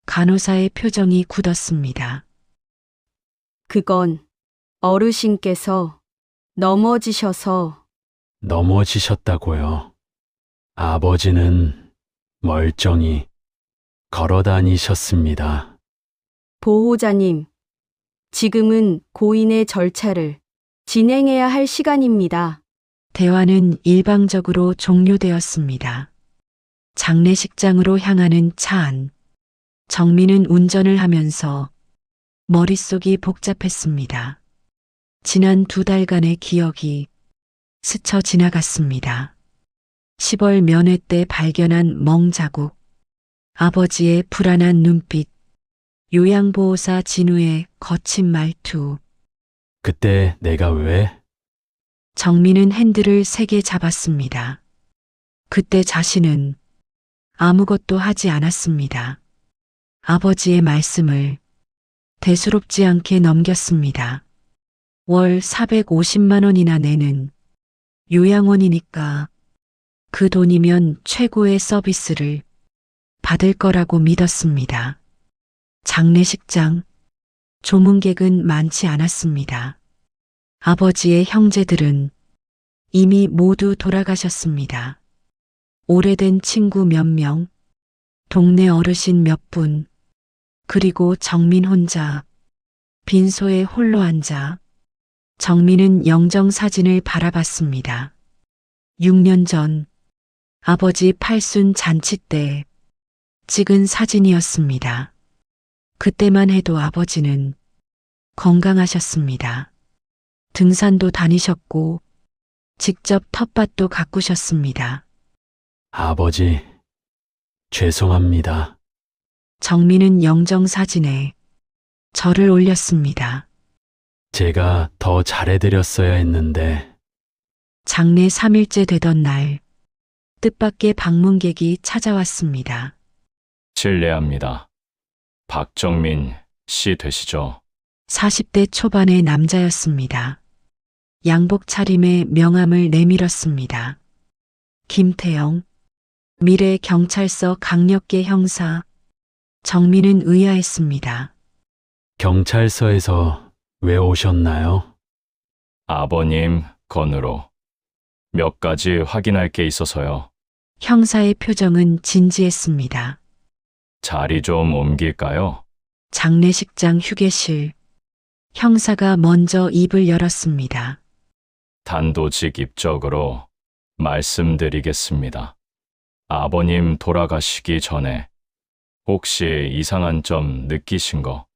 [SPEAKER 1] 간호사의 표정이 굳었습니다.
[SPEAKER 10] 그건 어르신께서 넘어지셔서.
[SPEAKER 3] 넘어지셨다고요. 아버지는 멀쩡히 걸어 다니셨습니다.
[SPEAKER 10] 보호자님, 지금은 고인의 절차를 진행해야 할 시간입니다.
[SPEAKER 1] 대화는 일방적으로 종료되었습니다. 장례식장으로 향하는 차 안. 정민은 운전을 하면서 머릿속이 복잡했습니다. 지난 2달간의 기억이 스쳐 지나갔습니다. 10월 면회 때 발견한 멍 자국, 아버지의 불안한 눈빛, 요양보호사 진우의 거친 말투.
[SPEAKER 3] 그때 내가 왜?
[SPEAKER 1] 정민은 핸들을 세게 잡았습니다. 그때 자신은 아무것도 하지 않았습니다. 아버지의 말씀을 대수롭지 않게 넘겼습니다. 월 450만 원이나 내는 요양원이니까 그 돈이면 최고의 서비스를 받을 거라고 믿었습니다. 장례식장, 조문객은 많지 않았습니다. 아버지의 형제들은 이미 모두 돌아가셨습니다. 오래된 친구 몇 명, 동네 어르신 몇 분, 그리고 정민 혼자 빈소에 홀로 앉아 정민은 영정 사진을 바라봤습니다. 6년 전 아버지 팔순 잔치 때 찍은 사진이었습니다. 그때만 해도 아버지는 건강하셨습니다. 등산도 다니셨고 직접 텃밭도 가꾸셨습니다.
[SPEAKER 3] 아버지, 죄송합니다.
[SPEAKER 1] 정민은 영정 사진에 절을 올렸습니다.
[SPEAKER 3] 제가 더 잘해드렸어야 했는데.
[SPEAKER 1] 장례 3일째 되던 날, 뜻밖의 방문객이 찾아왔습니다.
[SPEAKER 2] 실례합니다. 박정민 씨 되시죠?
[SPEAKER 1] 40대 초반의 남자였습니다. 양복 차림에 명함을 내밀었습니다. 김태영, 미래 경찰서 강력계 형사. 정민은 의아했습니다.
[SPEAKER 3] 경찰서에서 왜 오셨나요?
[SPEAKER 2] 아버님 건으로 몇 가지 확인할 게 있어서요.
[SPEAKER 1] 형사의 표정은 진지했습니다.
[SPEAKER 2] 자리 좀 옮길까요?
[SPEAKER 1] 장례식장 휴게실. 형사가 먼저 입을 열었습니다.
[SPEAKER 2] 단도직입적으로 말씀드리겠습니다. 아버님 돌아가시기 전에 혹시 이상한 점 느끼신 거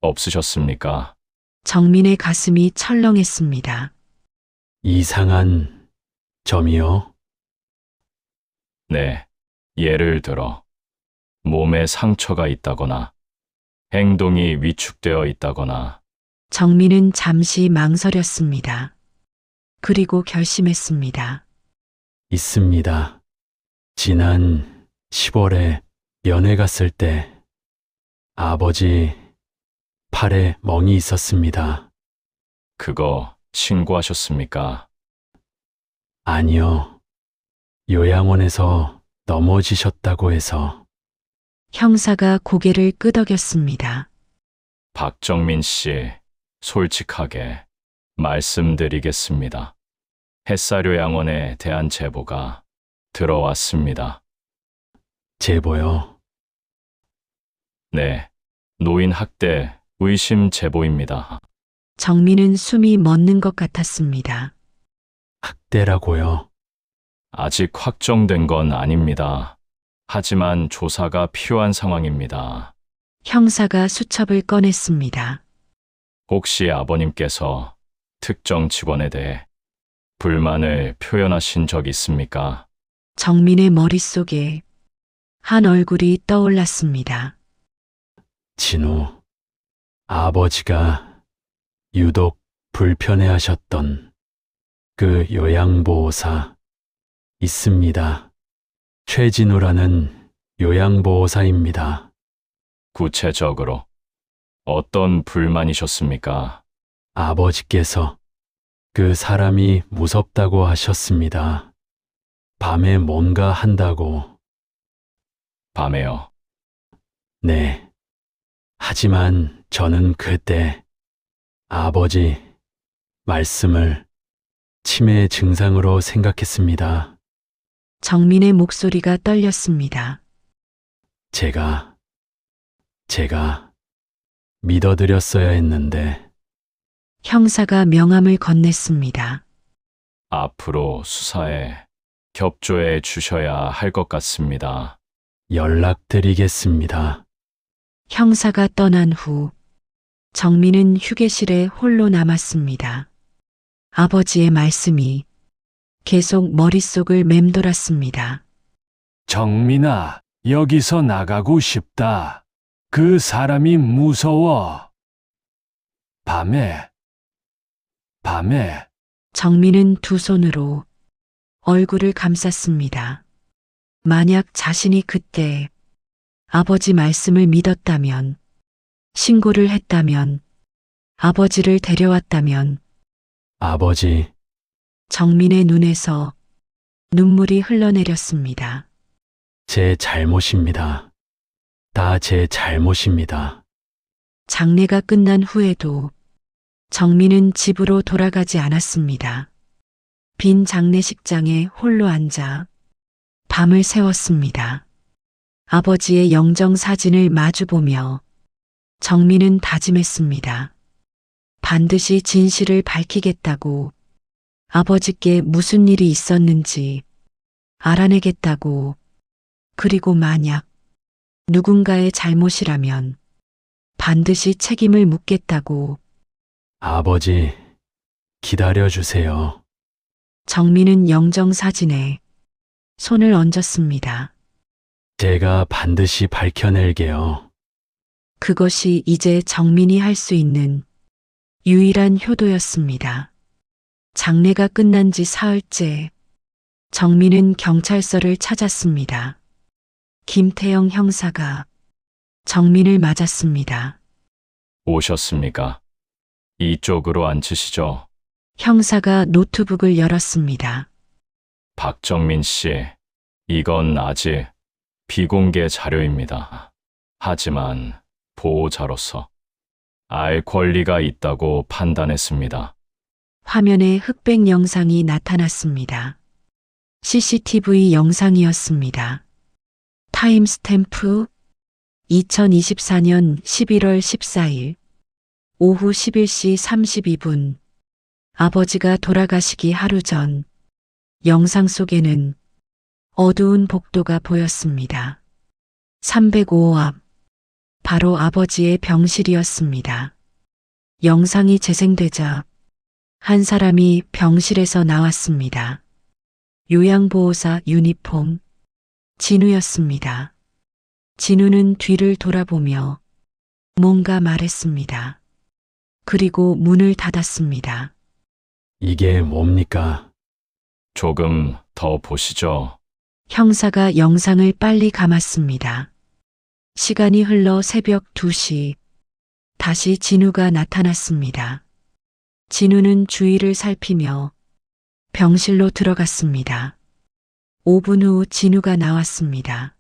[SPEAKER 2] 없으셨습니까?
[SPEAKER 1] 정민의 가슴이 철렁했습니다.
[SPEAKER 3] 이상한 점이요?
[SPEAKER 2] 네, 예를 들어 몸에 상처가 있다거나 행동이 위축되어 있다거나
[SPEAKER 1] 정민은 잠시 망설였습니다. 그리고 결심했습니다.
[SPEAKER 3] 있습니다. 지난 10월에 연회 갔을 때 아버지 팔에 멍이 있었습니다.
[SPEAKER 2] 그거 신고하셨습니까?
[SPEAKER 3] 아니요. 요양원에서 넘어지셨다고 해서.
[SPEAKER 1] 형사가 고개를 끄덕였습니다.
[SPEAKER 2] 박정민 씨, 솔직하게 말씀드리겠습니다. 햇사료양원에 대한 제보가 들어왔습니다.
[SPEAKER 3] 제보요?
[SPEAKER 2] 네, 노인 학대 의심 제보입니다.
[SPEAKER 1] 정민은 숨이 멎는 것 같았습니다.
[SPEAKER 3] 학대라고요?
[SPEAKER 2] 아직 확정된 건 아닙니다. 하지만 조사가 필요한 상황입니다.
[SPEAKER 1] 형사가 수첩을 꺼냈습니다.
[SPEAKER 2] 혹시 아버님께서 특정 직원에 대해 불만을 표현하신 적 있습니까?
[SPEAKER 1] 정민의 머릿속에 한 얼굴이 떠올랐습니다.
[SPEAKER 3] 진우, 아버지가 유독 불편해하셨던 그 요양보호사 있습니다. 최진우라는 요양보호사입니다.
[SPEAKER 2] 구체적으로 어떤 불만이셨습니까?
[SPEAKER 3] 아버지께서 그 사람이 무섭다고 하셨습니다. 밤에 뭔가 한다고.
[SPEAKER 2] 밤에요.
[SPEAKER 3] 네. 하지만 저는 그때 아버지 말씀을 치매 증상으로 생각했습니다.
[SPEAKER 1] 정민의 목소리가 떨렸습니다.
[SPEAKER 3] 제가 믿어드렸어야 했는데.
[SPEAKER 1] 형사가 명함을 건넸습니다.
[SPEAKER 2] 앞으로 수사에 협조해 주셔야 할 것 같습니다.
[SPEAKER 3] 연락드리겠습니다.
[SPEAKER 1] 형사가 떠난 후 정민은 휴게실에 홀로 남았습니다. 아버지의 말씀이 계속 머릿속을 맴돌았습니다.
[SPEAKER 4] 정민아, 여기서 나가고 싶다. 그 사람이 무서워. 밤에.
[SPEAKER 1] 정민은 두 손으로 얼굴을 감쌌습니다. 만약 자신이 그때 아버지 말씀을 믿었다면, 신고를 했다면, 아버지를 데려왔다면,
[SPEAKER 3] 아버지,
[SPEAKER 1] 정민의 눈에서 눈물이 흘러내렸습니다.
[SPEAKER 3] 제 잘못입니다. 다 제 잘못입니다.
[SPEAKER 1] 장례가 끝난 후에도 정민은 집으로 돌아가지 않았습니다. 빈 장례식장에 홀로 앉아 밤을 새웠습니다. 아버지의 영정 사진을 마주보며 정민은 다짐했습니다. 반드시 진실을 밝히겠다고, 아버지께 무슨 일이 있었는지 알아내겠다고, 그리고 만약 누군가의 잘못이라면 반드시 책임을 묻겠다고.
[SPEAKER 3] 아버지, 기다려주세요.
[SPEAKER 1] 정민은 영정 사진에 손을 얹었습니다.
[SPEAKER 3] 제가 반드시 밝혀낼게요.
[SPEAKER 1] 그것이 이제 정민이 할 수 있는 유일한 효도였습니다. 장례가 끝난 지 사흘째, 정민은 경찰서를 찾았습니다. 김태영 형사가 정민을 맞았습니다.
[SPEAKER 2] 오셨습니까? 이쪽으로 앉으시죠.
[SPEAKER 1] 형사가 노트북을 열었습니다.
[SPEAKER 2] 박정민 씨, 이건 아직 비공개 자료입니다. 하지만 보호자로서 알 권리가 있다고 판단했습니다.
[SPEAKER 1] 화면에 흑백 영상이 나타났습니다. CCTV 영상이었습니다. 타임스탬프 2024년 11월 14일 오후 11시 32분 아버지가 돌아가시기 하루 전 영상 속에는 어두운 복도가 보였습니다. 305호 앞, 바로 아버지의 병실이었습니다. 영상이 재생되자 한 사람이 병실에서 나왔습니다. 요양보호사 유니폼, 진우였습니다. 진우는 뒤를 돌아보며 뭔가 말했습니다. 그리고 문을 닫았습니다.
[SPEAKER 3] 이게 뭡니까?
[SPEAKER 2] 조금 더 보시죠.
[SPEAKER 1] 형사가 영상을 빨리 감았습니다. 시간이 흘러 새벽 2시, 다시 진우가 나타났습니다. 진우는 주위를 살피며 병실로 들어갔습니다. 5분 후 진우가 나왔습니다.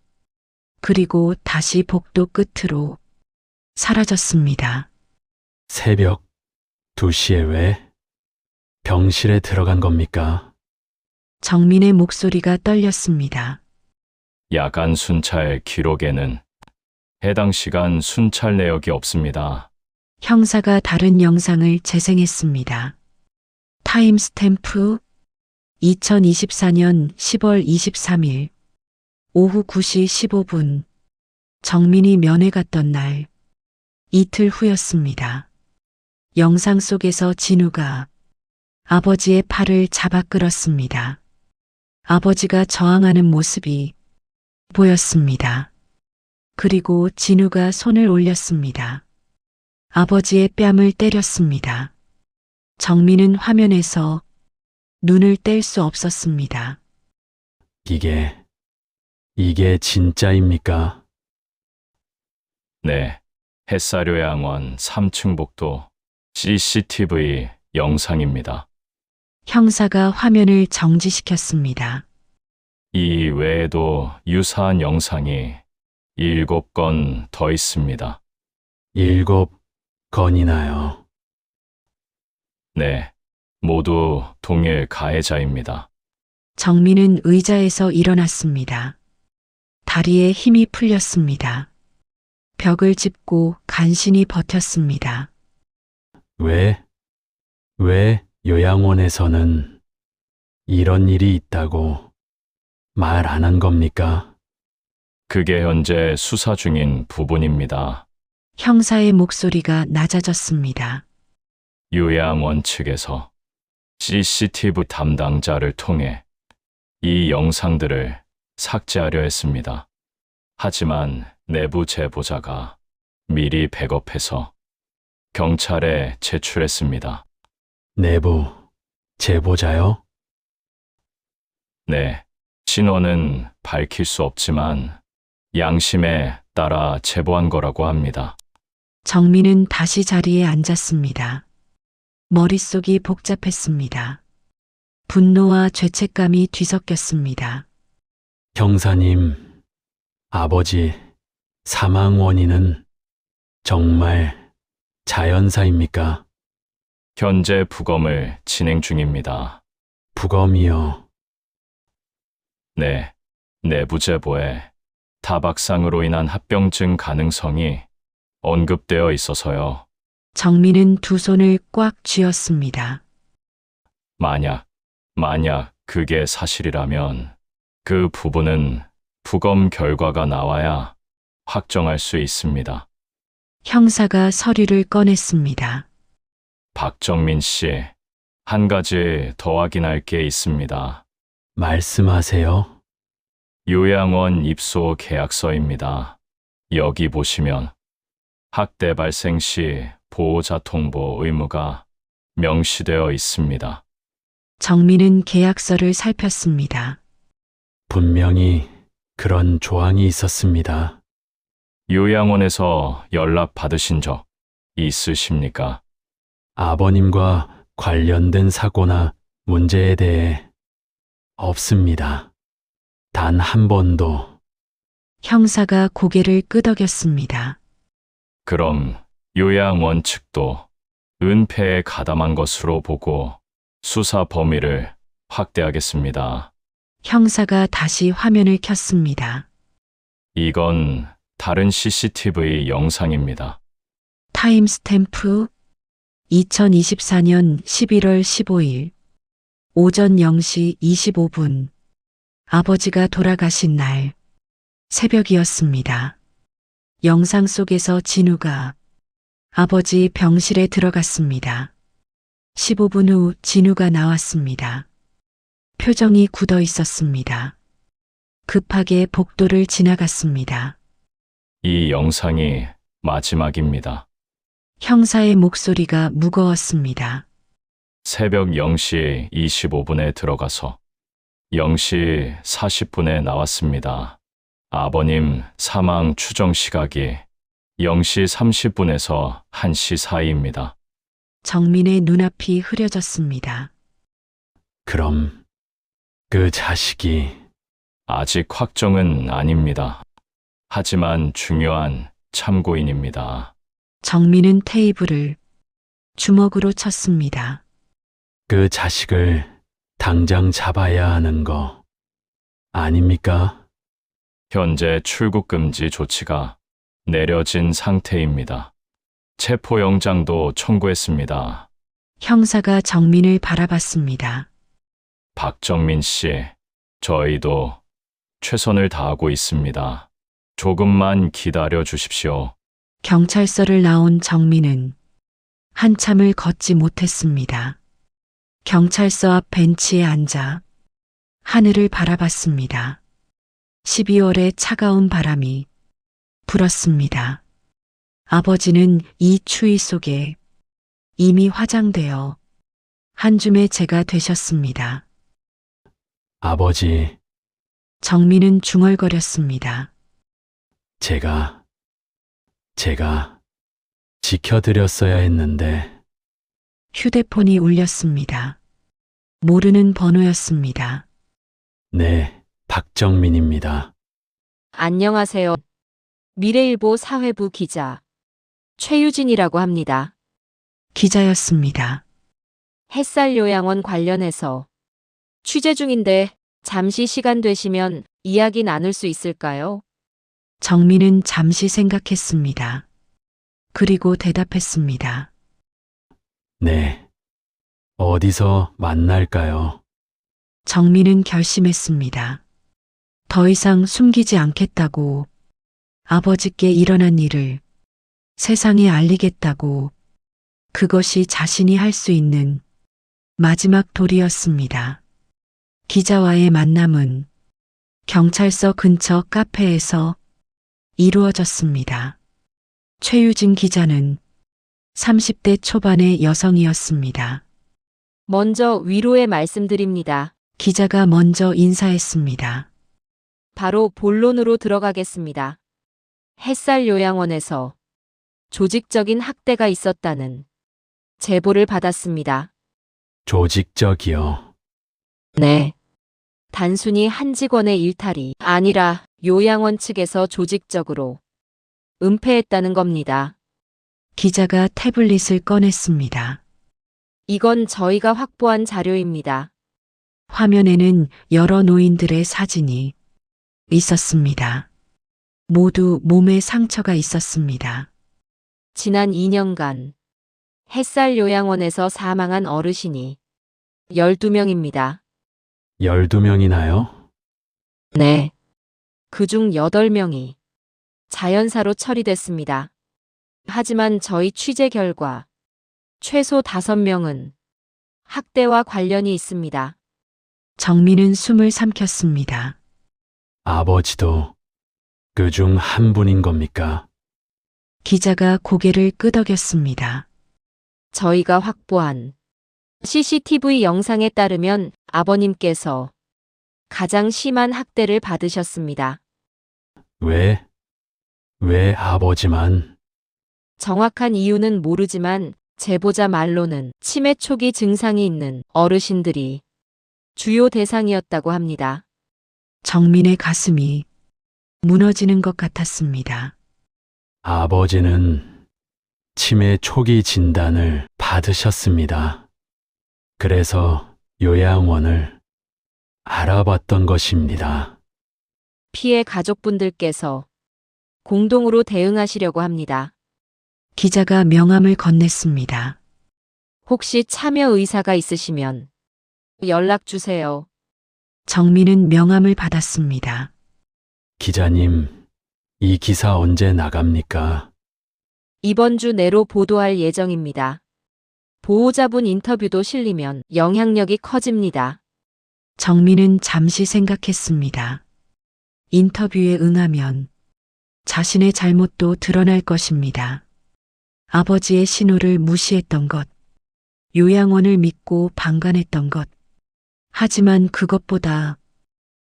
[SPEAKER 1] 그리고 다시 복도 끝으로 사라졌습니다.
[SPEAKER 3] 새벽 2시에 왜 병실에 들어간 겁니까?
[SPEAKER 1] 정민의 목소리가 떨렸습니다.
[SPEAKER 2] 야간 순찰 기록에는 해당 시간 순찰 내역이 없습니다.
[SPEAKER 1] 형사가 다른 영상을 재생했습니다. 타임스탬프 2024년 10월 23일 오후 9시 15분 정민이 면회 갔던 날 이틀 후였습니다. 영상 속에서 진우가 아버지의 팔을 잡아 끌었습니다. 아버지가 저항하는 모습이 보였습니다. 그리고 진우가 손을 올렸습니다. 아버지의 뺨을 때렸습니다. 정민은 화면에서 눈을 뗄 수 없었습니다.
[SPEAKER 3] 이게 진짜입니까?
[SPEAKER 2] 네, 햇사료양원 3층 복도 CCTV 영상입니다.
[SPEAKER 1] 형사가 화면을 정지시켰습니다.
[SPEAKER 2] 이 외에도 유사한 영상이 7건 더 있습니다.
[SPEAKER 3] 7건이나요.
[SPEAKER 2] 네, 모두 동일 가해자입니다.
[SPEAKER 1] 정민은 의자에서 일어났습니다. 다리에 힘이 풀렸습니다. 벽을 짚고 간신히 버텼습니다.
[SPEAKER 3] 왜 요양원에서는 이런 일이 있다고 말 안 한 겁니까?
[SPEAKER 2] 그게 현재 수사 중인 부분입니다.
[SPEAKER 1] 형사의 목소리가 낮아졌습니다.
[SPEAKER 2] 요양원 측에서 CCTV 담당자를 통해 이 영상들을 삭제하려 했습니다. 하지만 내부 제보자가 미리 백업해서 경찰에 제출했습니다.
[SPEAKER 3] 내부 제보자요?
[SPEAKER 2] 네, 신원은 밝힐 수 없지만 양심에 따라 제보한 거라고 합니다.
[SPEAKER 1] 정민은 다시 자리에 앉았습니다. 머릿속이 복잡했습니다. 분노와 죄책감이 뒤섞였습니다.
[SPEAKER 3] 형사님, 아버지 사망 원인은 정말 자연사입니까?
[SPEAKER 2] 현재 부검을 진행 중입니다.
[SPEAKER 3] 부검이요.
[SPEAKER 2] 네, 내부 제보에 타박상으로 인한 합병증 가능성이 언급되어 있어서요.
[SPEAKER 1] 정민은 두 손을 꽉 쥐었습니다.
[SPEAKER 2] 만약 그게 사실이라면 그 부분은 부검 결과가 나와야 확정할 수 있습니다.
[SPEAKER 1] 형사가 서류를 꺼냈습니다.
[SPEAKER 2] 박정민 씨, 한 가지 더 확인할 게 있습니다.
[SPEAKER 3] 말씀하세요.
[SPEAKER 2] 요양원 입소 계약서입니다. 여기 보시면 학대 발생 시 보호자 통보 의무가 명시되어 있습니다.
[SPEAKER 1] 정민은 계약서를 살폈습니다.
[SPEAKER 3] 분명히 그런 조항이 있었습니다.
[SPEAKER 2] 요양원에서 연락 받으신 적 있으십니까?
[SPEAKER 3] 아버님과 관련된 사고나 문제에 대해 없습니다. 단 한 번도.
[SPEAKER 1] 형사가 고개를 끄덕였습니다.
[SPEAKER 2] 그럼 요양원 측도 은폐에 가담한 것으로 보고 수사 범위를 확대하겠습니다.
[SPEAKER 1] 형사가 다시 화면을 켰습니다.
[SPEAKER 2] 이건 다른 CCTV 영상입니다.
[SPEAKER 1] 타임스탬프 2024년 11월 15일 오전 0시 25분 아버지가 돌아가신 날 새벽이었습니다. 영상 속에서 진우가 아버지 병실에 들어갔습니다. 15분 후 진우가 나왔습니다. 표정이 굳어 있었습니다. 급하게 복도를 지나갔습니다.
[SPEAKER 2] 이 영상이 마지막입니다.
[SPEAKER 1] 형사의 목소리가 무거웠습니다.
[SPEAKER 2] 새벽 0시 25분에 들어가서 0시 40분에 나왔습니다. 아버님 사망 추정 시각이 0시 30분에서 1시 사이입니다.
[SPEAKER 1] 정민의 눈앞이 흐려졌습니다.
[SPEAKER 3] 그럼 그 자식이
[SPEAKER 2] 아직 확정은 아닙니다. 하지만 중요한 참고인입니다.
[SPEAKER 1] 정민은 테이블을 주먹으로 쳤습니다.
[SPEAKER 3] 그 자식을 당장 잡아야 하는 거 아닙니까?
[SPEAKER 2] 현재 출국 금지 조치가 내려진 상태입니다. 체포영장도 청구했습니다.
[SPEAKER 1] 형사가 정민을 바라봤습니다.
[SPEAKER 2] 박정민 씨, 저희도 최선을 다하고 있습니다. 조금만 기다려 주십시오.
[SPEAKER 1] 경찰서를 나온 정민은 한참을 걷지 못했습니다. 경찰서 앞 벤치에 앉아 하늘을 바라봤습니다. 12월의 차가운 바람이 불었습니다. 아버지는 이 추위 속에 이미 화장되어 한 줌의 재가 되셨습니다.
[SPEAKER 3] 아버지,
[SPEAKER 1] 정민은 중얼거렸습니다.
[SPEAKER 3] 제가 지켜드렸어야 했는데.
[SPEAKER 1] 휴대폰이 울렸습니다. 모르는 번호였습니다.
[SPEAKER 3] 네, 박정민입니다.
[SPEAKER 9] 안녕하세요. 미래일보 사회부 기자 최유진이라고 합니다.
[SPEAKER 1] 기자였습니다.
[SPEAKER 9] 햇살 요양원 관련해서 취재 중인데 잠시 시간 되시면 이야기 나눌 수 있을까요?
[SPEAKER 1] 정민은 잠시 생각했습니다. 그리고 대답했습니다.
[SPEAKER 3] 네. 어디서 만날까요?
[SPEAKER 1] 정민은 결심했습니다. 더 이상 숨기지 않겠다고, 아버지께 일어난 일을 세상에 알리겠다고, 그것이 자신이 할 수 있는 마지막 도리였습니다. 기자와의 만남은 경찰서 근처 카페에서 이루어졌습니다. 최유진 기자는 30대 초반의 여성이었습니다.
[SPEAKER 9] 먼저 위로의 말씀드립니다.
[SPEAKER 1] 기자가 먼저 인사했습니다.
[SPEAKER 9] 바로 본론으로 들어가겠습니다. 햇살 요양원에서 조직적인 학대가 있었다는 제보를 받았습니다.
[SPEAKER 3] 조직적이요.
[SPEAKER 9] 네. 단순히 한 직원의 일탈이 아니라 요양원 측에서 조직적으로 은폐했다는 겁니다.
[SPEAKER 1] 기자가 태블릿을 꺼냈습니다.
[SPEAKER 9] 이건 저희가 확보한 자료입니다.
[SPEAKER 1] 화면에는 여러 노인들의 사진이 있었습니다. 모두 몸에 상처가 있었습니다.
[SPEAKER 9] 지난 2년간 햇살 요양원에서 사망한 어르신이 12명입니다.
[SPEAKER 3] 12명이나요?
[SPEAKER 9] 네. 그중 8명이 자연사로 처리됐습니다. 하지만 저희 취재 결과 최소 5명은 학대와 관련이 있습니다.
[SPEAKER 1] 정민은 숨을 삼켰습니다.
[SPEAKER 3] 아버지도 그 중 한 분인 겁니까?
[SPEAKER 1] 기자가 고개를 끄덕였습니다.
[SPEAKER 9] 저희가 확보한 CCTV 영상에 따르면 아버님께서 가장 심한 학대를 받으셨습니다.
[SPEAKER 3] 왜 아버지만?
[SPEAKER 9] 정확한 이유는 모르지만 제보자 말로는 치매 초기 증상이 있는 어르신들이 주요 대상이었다고 합니다.
[SPEAKER 1] 정민의 가슴이 무너지는 것 같았습니다.
[SPEAKER 3] 아버지는 치매 초기 진단을 받으셨습니다. 그래서 요양원을 알아봤던 것입니다.
[SPEAKER 9] 피해 가족분들께서 공동으로 대응하시려고 합니다.
[SPEAKER 1] 기자가 명함을 건넸습니다.
[SPEAKER 9] 혹시 참여 의사가 있으시면 연락 주세요.
[SPEAKER 1] 정민은 명함을 받았습니다.
[SPEAKER 3] 기자님, 이 기사 언제 나갑니까?
[SPEAKER 9] 이번 주 내로 보도할 예정입니다. 보호자분 인터뷰도 실리면 영향력이 커집니다.
[SPEAKER 1] 정민은 잠시 생각했습니다. 인터뷰에 응하면 자신의 잘못도 드러날 것입니다. 아버지의 신호를 무시했던 것, 요양원을 믿고 방관했던 것. 하지만 그것보다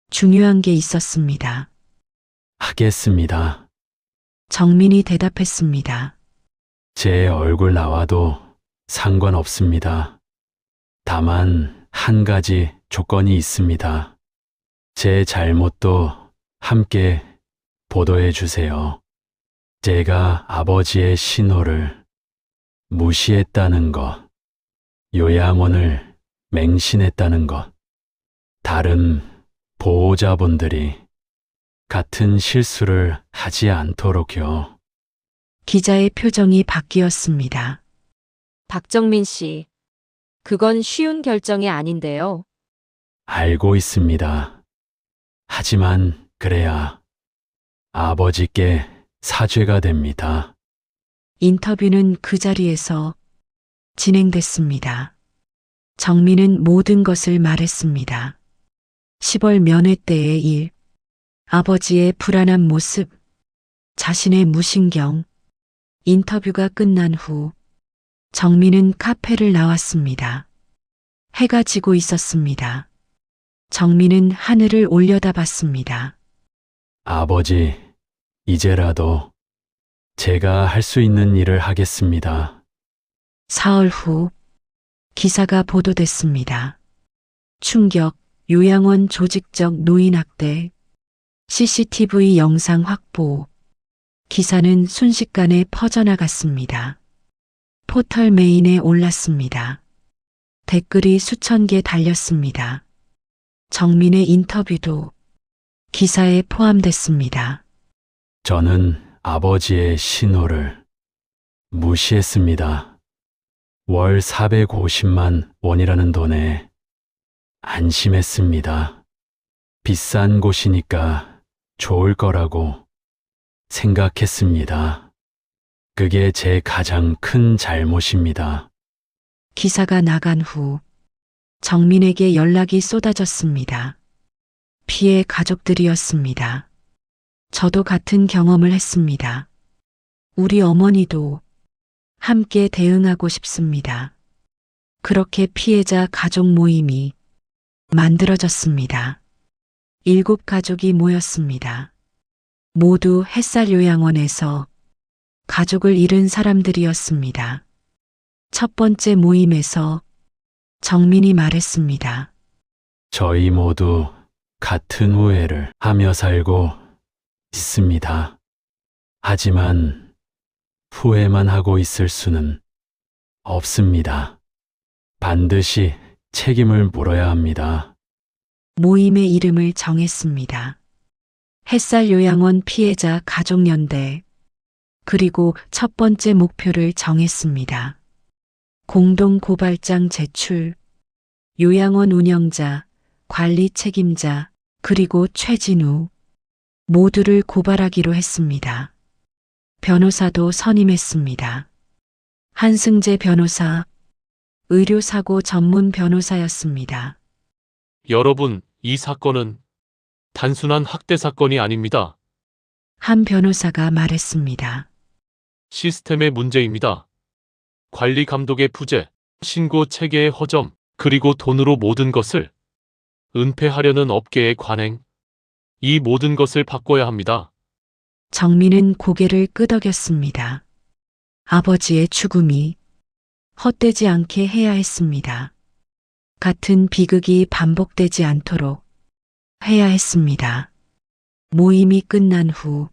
[SPEAKER 1] 중요한 게 있었습니다.
[SPEAKER 3] 하겠습니다.
[SPEAKER 1] 정민이 대답했습니다.
[SPEAKER 3] 제 얼굴 나와도 상관없습니다. 다만 한 가지 조건이 있습니다. 제 잘못도 함께 보도해 주세요. 제가 아버지의 신호를 무시했다는 것, 요양원을 맹신했다는 것, 다른 보호자분들이 같은 실수를 하지 않도록요.
[SPEAKER 1] 기자의 표정이 바뀌었습니다.
[SPEAKER 9] 박정민 씨, 그건 쉬운 결정이 아닌데요.
[SPEAKER 3] 알고 있습니다. 하지만 그래야 아버지께 사죄가 됩니다.
[SPEAKER 1] 인터뷰는 그 자리에서 진행됐습니다. 정민은 모든 것을 말했습니다. 10월 면회 때의 일, 아버지의 불안한 모습, 자신의 무신경. 인터뷰가 끝난 후 정민은 카페를 나왔습니다. 해가 지고 있었습니다. 정민은 하늘을 올려다봤습니다.
[SPEAKER 3] 아버지, 이제라도 제가 할 수 있는 일을 하겠습니다.
[SPEAKER 1] 사흘 후 기사가 보도됐습니다. 충격, 요양원 조직적 노인학대, CCTV 영상 확보. 기사는 순식간에 퍼져나갔습니다. 포털 메인에 올랐습니다. 댓글이 수천 개 달렸습니다. 정민의 인터뷰도 기사에 포함됐습니다.
[SPEAKER 3] 저는 아버지의 신호를 무시했습니다. 월 450만 원이라는 돈에 안심했습니다. 비싼 곳이니까 좋을 거라고 생각했습니다. 그게 제 가장 큰 잘못입니다.
[SPEAKER 1] 기사가 나간 후 정민에게 연락이 쏟아졌습니다. 피해 가족들이었습니다. 저도 같은 경험을 했습니다. 우리 어머니도 함께 대응하고 싶습니다. 그렇게 피해자 가족 모임이 만들어졌습니다. 7가족이 모였습니다. 모두 햇살 요양원에서 가족을 잃은 사람들이었습니다. 첫 번째 모임에서 정민이 말했습니다.
[SPEAKER 3] 저희 모두 같은 후회를 하며 살고 있습니다. 하지만 후회만 하고 있을 수는 없습니다. 반드시 책임을 물어야 합니다.
[SPEAKER 1] 모임의 이름을 정했습니다. 햇살 요양원 피해자 가족연대. 그리고 첫 번째 목표를 정했습니다. 공동 고발장 제출, 요양원 운영자, 관리 책임자, 그리고 최진우 모두를 고발하기로 했습니다. 변호사도 선임했습니다. 한승재 변호사, 의료사고 전문 변호사였습니다.
[SPEAKER 12] 여러분, 이 사건은 단순한 학대 사건이 아닙니다.
[SPEAKER 1] 한 변호사가 말했습니다.
[SPEAKER 12] 시스템의 문제입니다. 관리 감독의 부재, 신고 체계의 허점, 그리고 돈으로 모든 것을 은폐하려는 업계의 관행. 이 모든 것을 바꿔야 합니다.
[SPEAKER 1] 정민은 고개를 끄덕였습니다. 아버지의 죽음이 헛되지 않게 해야 했습니다. 같은 비극이 반복되지 않도록 해야 했습니다. 모임이 끝난 후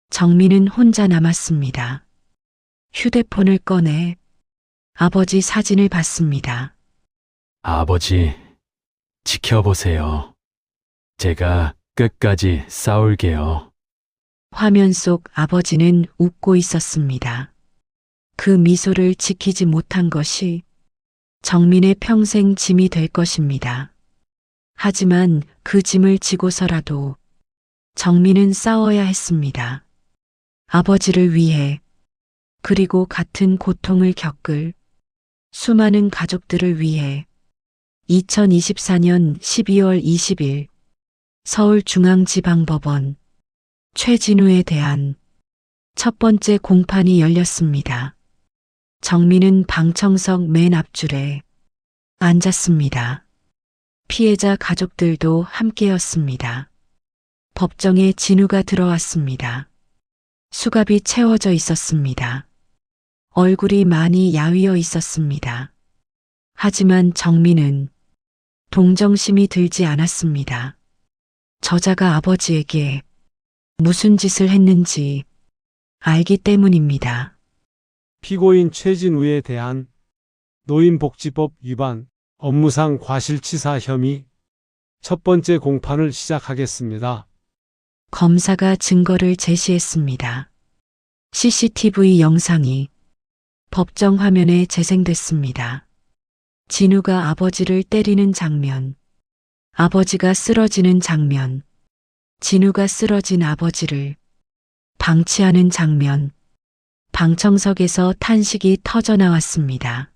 [SPEAKER 1] 정민은 혼자 남았습니다. 휴대폰을 꺼내 아버지 사진을 봤습니다.
[SPEAKER 3] 아버지, 지켜보세요. 제가 끝까지 싸울게요.
[SPEAKER 1] 화면 속 아버지는 웃고 있었습니다. 그 미소를 지키지 못한 것이 정민의 평생 짐이 될 것입니다. 하지만 그 짐을 지고서라도 정민은 싸워야 했습니다. 아버지를 위해, 그리고 같은 고통을 겪을 수많은 가족들을 위해. 2024년 12월 20일 서울중앙지방법원 최진우에 대한 첫 번째 공판이 열렸습니다. 정민은 방청석 맨 앞줄에 앉았습니다. 피해자 가족들도 함께였습니다. 법정에 진우가 들어왔습니다. 수갑이 채워져 있었습니다. 얼굴이 많이 야위어 있었습니다. 하지만 정민은 동정심이 들지 않았습니다. 저자가 아버지에게 무슨 짓을 했는지 알기 때문입니다.
[SPEAKER 13] 피고인 최진우에 대한 노인복지법 위반, 업무상 과실치사 혐의 첫 번째 공판을 시작하겠습니다.
[SPEAKER 1] 검사가 증거를 제시했습니다. CCTV 영상이 법정 화면에 재생됐습니다. 진우가 아버지를 때리는 장면, 아버지가 쓰러지는 장면, 진우가 쓰러진 아버지를 방치하는 장면, 방청석에서 탄식이 터져 나왔습니다.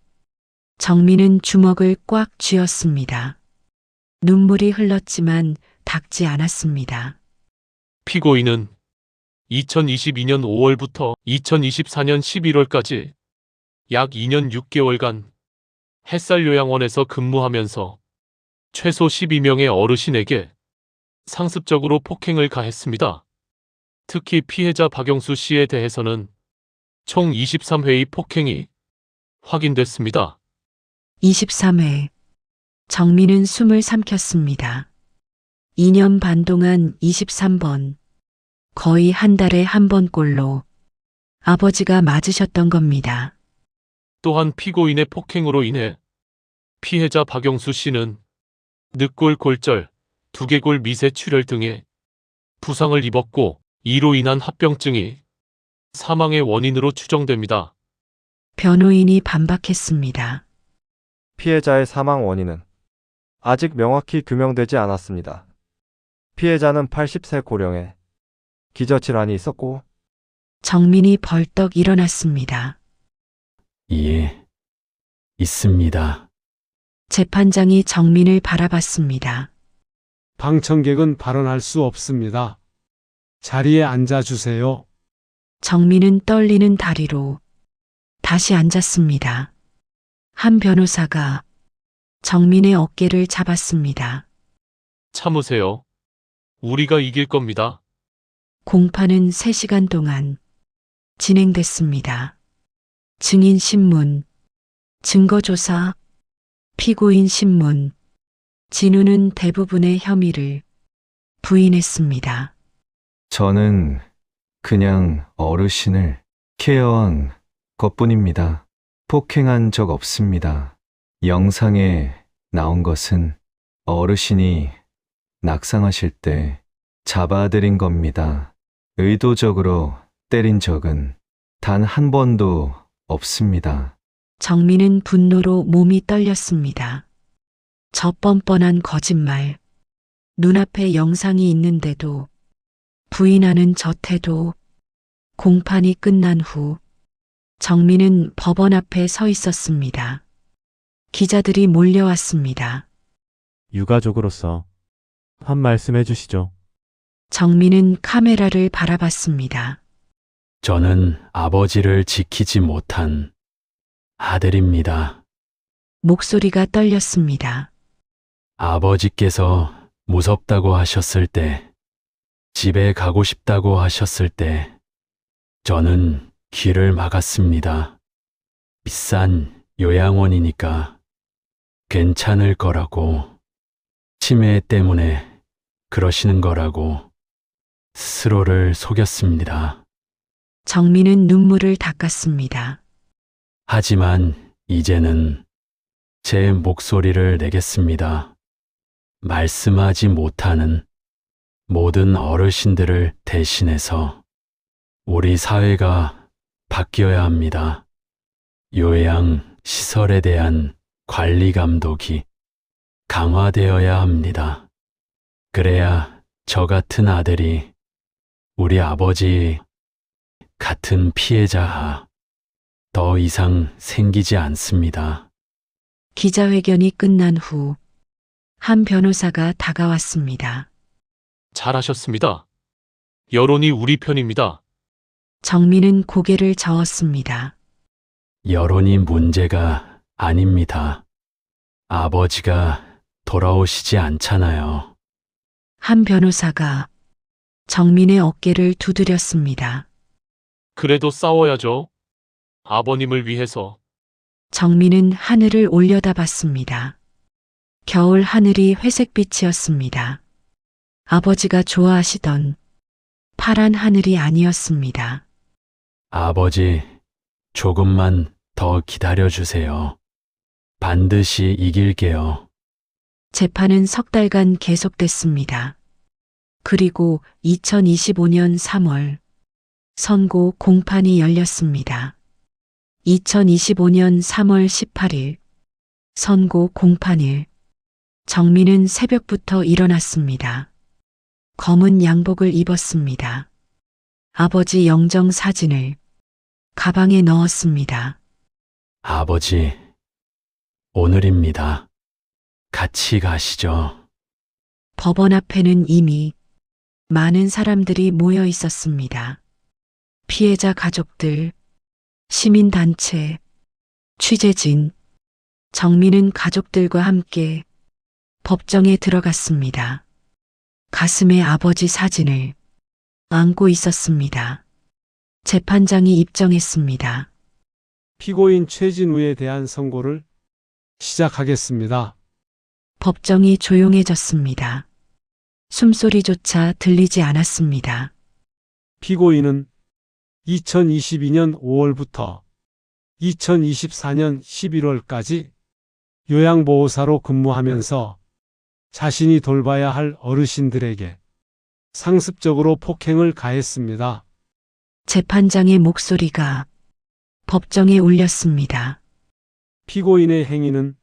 [SPEAKER 1] 정민은 주먹을 꽉 쥐었습니다. 눈물이 흘렀지만 닦지 않았습니다.
[SPEAKER 12] 피고인은 2022년 5월부터 2024년 11월까지 약 2년 6개월간 햇살요양원에서 근무하면서 최소 12명의 어르신에게 상습적으로 폭행을 가했습니다. 특히 피해자 박영수 씨에 대해서는 총 23회의 폭행이 확인됐습니다.
[SPEAKER 1] 23회. 정민은 숨을 삼켰습니다. 2년 반 동안 23번, 거의 한 달에 한 번꼴로 아버지가 맞으셨던 겁니다.
[SPEAKER 12] 또한 피고인의 폭행으로 인해 피해자 박영수 씨는 늑골 골절, 두개골 미세 출혈 등의 부상을 입었고 이로 인한 합병증이 사망의 원인으로 추정됩니다.
[SPEAKER 1] 변호인이 반박했습니다.
[SPEAKER 14] 피해자의 사망 원인은 아직 명확히 규명되지 않았습니다. 피해자는 80세 고령에 기저질환이 있었고
[SPEAKER 1] 정민이 벌떡 일어났습니다.
[SPEAKER 3] 예, 있습니다.
[SPEAKER 1] 재판장이 정민을 바라봤습니다.
[SPEAKER 13] 방청객은 발언할 수 없습니다. 자리에 앉아주세요.
[SPEAKER 1] 정민은 떨리는 다리로 다시 앉았습니다. 한 변호사가 정민의 어깨를 잡았습니다.
[SPEAKER 12] 참으세요. 우리가 이길 겁니다.
[SPEAKER 1] 공판은 3시간 동안 진행됐습니다. 증인 신문, 증거조사, 피고인 신문, 진우는 대부분의 혐의를 부인했습니다.
[SPEAKER 11] 저는 그냥 어르신을 케어한 것뿐입니다. 폭행한 적 없습니다. 영상에 나온 것은 어르신이 낙상하실 때 잡아들인 겁니다. 의도적으로 때린 적은 단 한 번도 없습니다.
[SPEAKER 1] 정민은 분노로 몸이 떨렸습니다. 저 뻔뻔한 거짓말, 눈앞에 영상이 있는데도 부인하는 저 태도. 공판이 끝난 후 정민은 법원 앞에 서 있었습니다. 기자들이 몰려왔습니다.
[SPEAKER 8] 유가족으로서 한 말씀 해주시죠.
[SPEAKER 1] 정민은 카메라를 바라봤습니다.
[SPEAKER 3] 저는 아버지를 지키지 못한 아들입니다.
[SPEAKER 1] 목소리가 떨렸습니다.
[SPEAKER 3] 아버지께서 무섭다고 하셨을 때, 집에 가고 싶다고 하셨을 때, 저는 길을 막았습니다. 비싼 요양원이니까 괜찮을 거라고, 치매 때문에 그러시는 거라고 스스로를 속였습니다.
[SPEAKER 1] 정민은 눈물을 닦았습니다.
[SPEAKER 3] 하지만 이제는 제 목소리를 내겠습니다. 말씀하지 못하는 모든 어르신들을 대신해서 우리 사회가 바뀌어야 합니다. 요양 시설에 대한 관리 감독이 강화되어야 합니다. 그래야 저 같은 아들이 우리 아버지 같은 피해자가 더 이상 생기지 않습니다.
[SPEAKER 1] 기자회견이 끝난 후 한 변호사가 다가왔습니다.
[SPEAKER 12] 잘하셨습니다. 여론이 우리 편입니다.
[SPEAKER 1] 정민은 고개를 저었습니다.
[SPEAKER 3] 여론이 문제가 아닙니다. 아버지가 돌아오시지 않잖아요.
[SPEAKER 1] 한 변호사가 정민의 어깨를 두드렸습니다.
[SPEAKER 12] 그래도 싸워야죠. 아버님을 위해서.
[SPEAKER 1] 정민은 하늘을 올려다봤습니다. 겨울 하늘이 회색빛이었습니다. 아버지가 좋아하시던 파란 하늘이 아니었습니다.
[SPEAKER 3] 아버지, 조금만 더 기다려주세요. 반드시 이길게요.
[SPEAKER 1] 재판은 석 달간 계속됐습니다. 그리고 2025년 3월 선고 공판이 열렸습니다. 2025년 3월 18일 선고 공판일. 정민은 새벽부터 일어났습니다. 검은 양복을 입었습니다. 아버지 영정 사진을 가방에 넣었습니다.
[SPEAKER 3] 아버지, 오늘입니다. 같이 가시죠.
[SPEAKER 1] 법원 앞에는 이미 많은 사람들이 모여 있었습니다. 피해자 가족들, 시민단체, 취재진, 정민은 가족들과 함께 법정에 들어갔습니다. 가슴에 아버지 사진을 안고 있었습니다. 재판장이 입정했습니다.
[SPEAKER 13] 피고인 최진우에 대한 선고를 시작하겠습니다.
[SPEAKER 1] 법정이 조용해졌습니다. 숨소리조차 들리지 않았습니다.
[SPEAKER 13] 피고인은 2022년 5월부터 2024년 11월까지 요양보호사로 근무하면서 자신이 돌봐야 할 어르신들에게 상습적으로 폭행을 가했습니다.
[SPEAKER 1] 재판장의 목소리가 법정에 울렸습니다.
[SPEAKER 13] 피고인의 행위는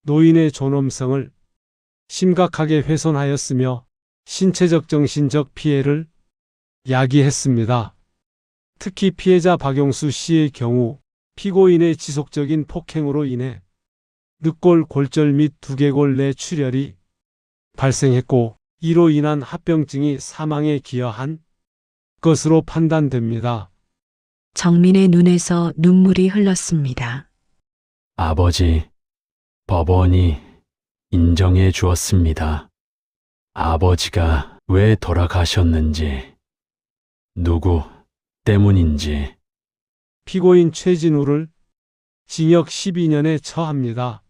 [SPEAKER 13] 노인의 존엄성을 심각하게 훼손하였으며 신체적 정신적 피해를 야기했습니다. 특히 피해자 박용수 씨의 경우 피고인의 지속적인 폭행으로 인해 늑골 골절 및 두개골 내 출혈이 발생했고 이로 인한 합병증이 사망에 기여한 것으로 판단됩니다.
[SPEAKER 1] 정민의 눈에서 눈물이 흘렀습니다.
[SPEAKER 3] 아버지, 법원이 인정해 주었습니다. 아버지가 왜 돌아가셨는지, 누구 때문인지.
[SPEAKER 13] 피고인 최진우를 징역 12년에 처합니다.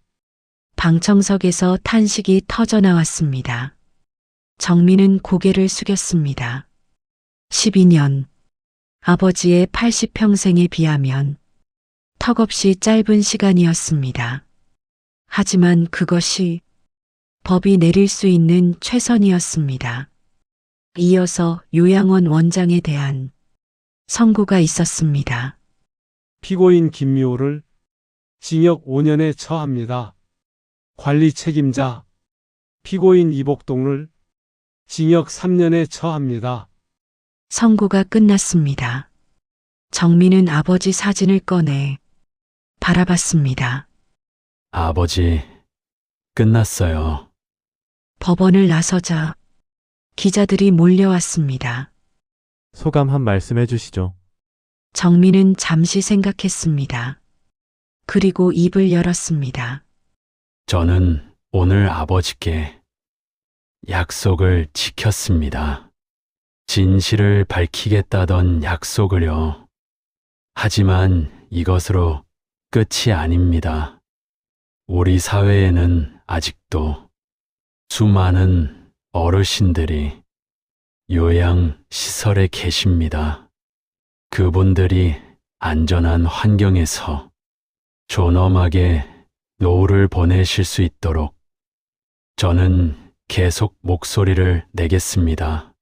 [SPEAKER 1] 방청석에서 탄식이 터져 나왔습니다. 정민은 고개를 숙였습니다. 12년. 아버지의 80평생에 비하면 턱없이 짧은 시간이었습니다. 하지만 그것이 법이 내릴 수 있는 최선이었습니다. 이어서 요양원 원장에 대한 선고가 있었습니다.
[SPEAKER 13] 피고인 김미호를 징역 5년에 처합니다. 관리 책임자 피고인 이복동을 징역 3년에 처합니다.
[SPEAKER 1] 선고가 끝났습니다. 정민은 아버지 사진을 꺼내 바라봤습니다.
[SPEAKER 3] 아버지, 끝났어요.
[SPEAKER 1] 법원을 나서자 기자들이 몰려왔습니다.
[SPEAKER 8] 소감 한 말씀 해주시죠.
[SPEAKER 1] 정민은 잠시 생각했습니다. 그리고 입을 열었습니다.
[SPEAKER 3] 저는 오늘 아버지께 약속을 지켰습니다. 진실을 밝히겠다던 약속을요. 하지만 이것으로 끝이 아닙니다. 우리 사회에는 아직도 수많은 어르신들이 요양시설에 계십니다. 그분들이 안전한 환경에서 존엄하게 노후를 보내실 수 있도록 저는 계속 목소리를 내겠습니다.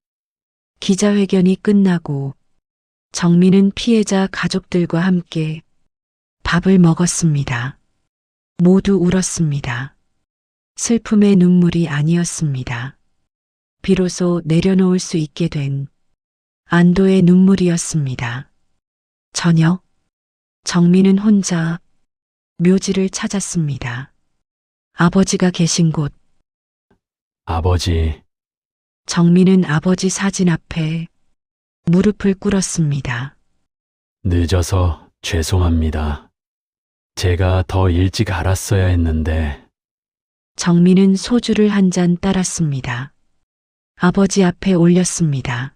[SPEAKER 1] 기자회견이 끝나고 정민은 피해자 가족들과 함께 밥을 먹었습니다. 모두 울었습니다. 슬픔의 눈물이 아니었습니다. 비로소 내려놓을 수 있게 된 안도의 눈물이었습니다. 저녁, 정민은 혼자 묘지를 찾았습니다. 아버지가 계신 곳,
[SPEAKER 3] 아버지,
[SPEAKER 1] 정민은 아버지 사진 앞에 무릎을 꿇었습니다.
[SPEAKER 3] 늦어서 죄송합니다. 제가 더 일찍 알았어야 했는데,
[SPEAKER 1] 정민은 소주를 한 잔 따랐습니다. 아버지 앞에 올렸습니다.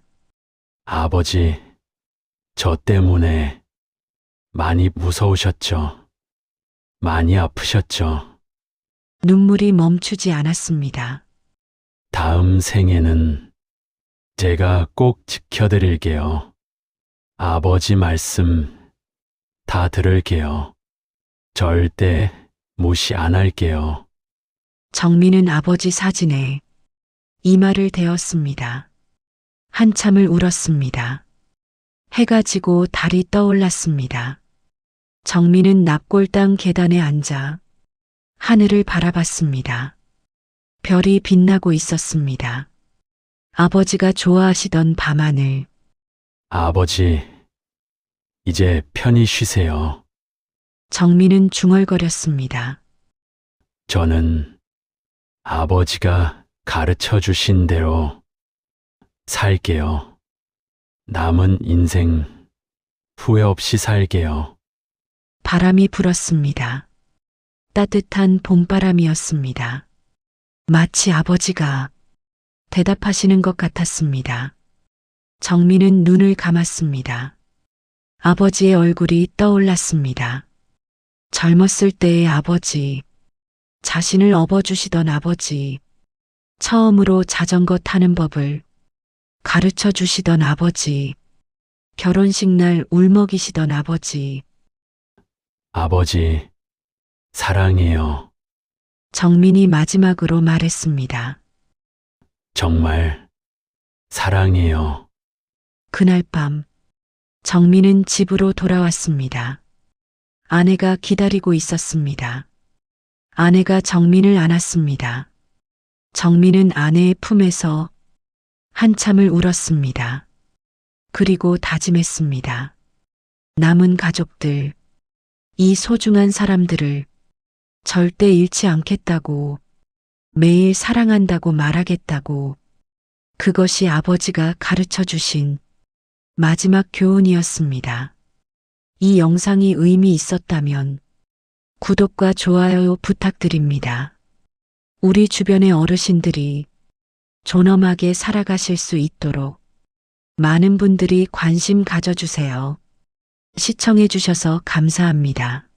[SPEAKER 3] 아버지, 저 때문에 많이 무서우셨죠? 많이 아프셨죠?
[SPEAKER 1] 눈물이 멈추지 않았습니다.
[SPEAKER 3] 다음 생에는 제가 꼭 지켜드릴게요. 아버지 말씀 다 들을게요. 절대 무시 안 할게요.
[SPEAKER 1] 정민은 아버지 사진에 이마를 대었습니다. 한참을 울었습니다. 해가 지고 달이 떠올랐습니다. 정민은 납골당 계단에 앉아 하늘을 바라봤습니다. 별이 빛나고 있었습니다. 아버지가 좋아하시던 밤하늘.
[SPEAKER 3] 아버지, 이제 편히 쉬세요.
[SPEAKER 1] 정민은 중얼거렸습니다.
[SPEAKER 3] 저는 아버지가 가르쳐 주신 대로 살게요. 남은 인생 후회 없이 살게요.
[SPEAKER 1] 바람이 불었습니다. 따뜻한 봄바람이었습니다. 마치 아버지가 대답하시는 것 같았습니다. 정민은 눈을 감았습니다. 아버지의 얼굴이 떠올랐습니다. 젊었을 때의 아버지, 자신을 업어주시던 아버지, 처음으로 자전거 타는 법을 가르쳐 주시던 아버지, 결혼식 날 울먹이시던 아버지.
[SPEAKER 3] 아버지, 사랑해요.
[SPEAKER 1] 정민이 마지막으로 말했습니다.
[SPEAKER 3] 정말 사랑해요.
[SPEAKER 1] 그날 밤, 정민은 집으로 돌아왔습니다. 아내가 기다리고 있었습니다. 아내가 정민을 안았습니다. 정민은 아내의 품에서 한참을 울었습니다. 그리고 다짐했습니다. 남은 가족들, 이 소중한 사람들을 절대 잃지 않겠다고, 매일 사랑한다고 말하겠다고. 그것이 아버지가 가르쳐 주신 마지막 교훈이었습니다. 이 영상이 의미 있었다면 구독과 좋아요 부탁드립니다. 우리 주변의 어르신들이 존엄하게 살아가실 수 있도록 많은 분들이 관심 가져주세요. 시청해 주셔서 감사합니다.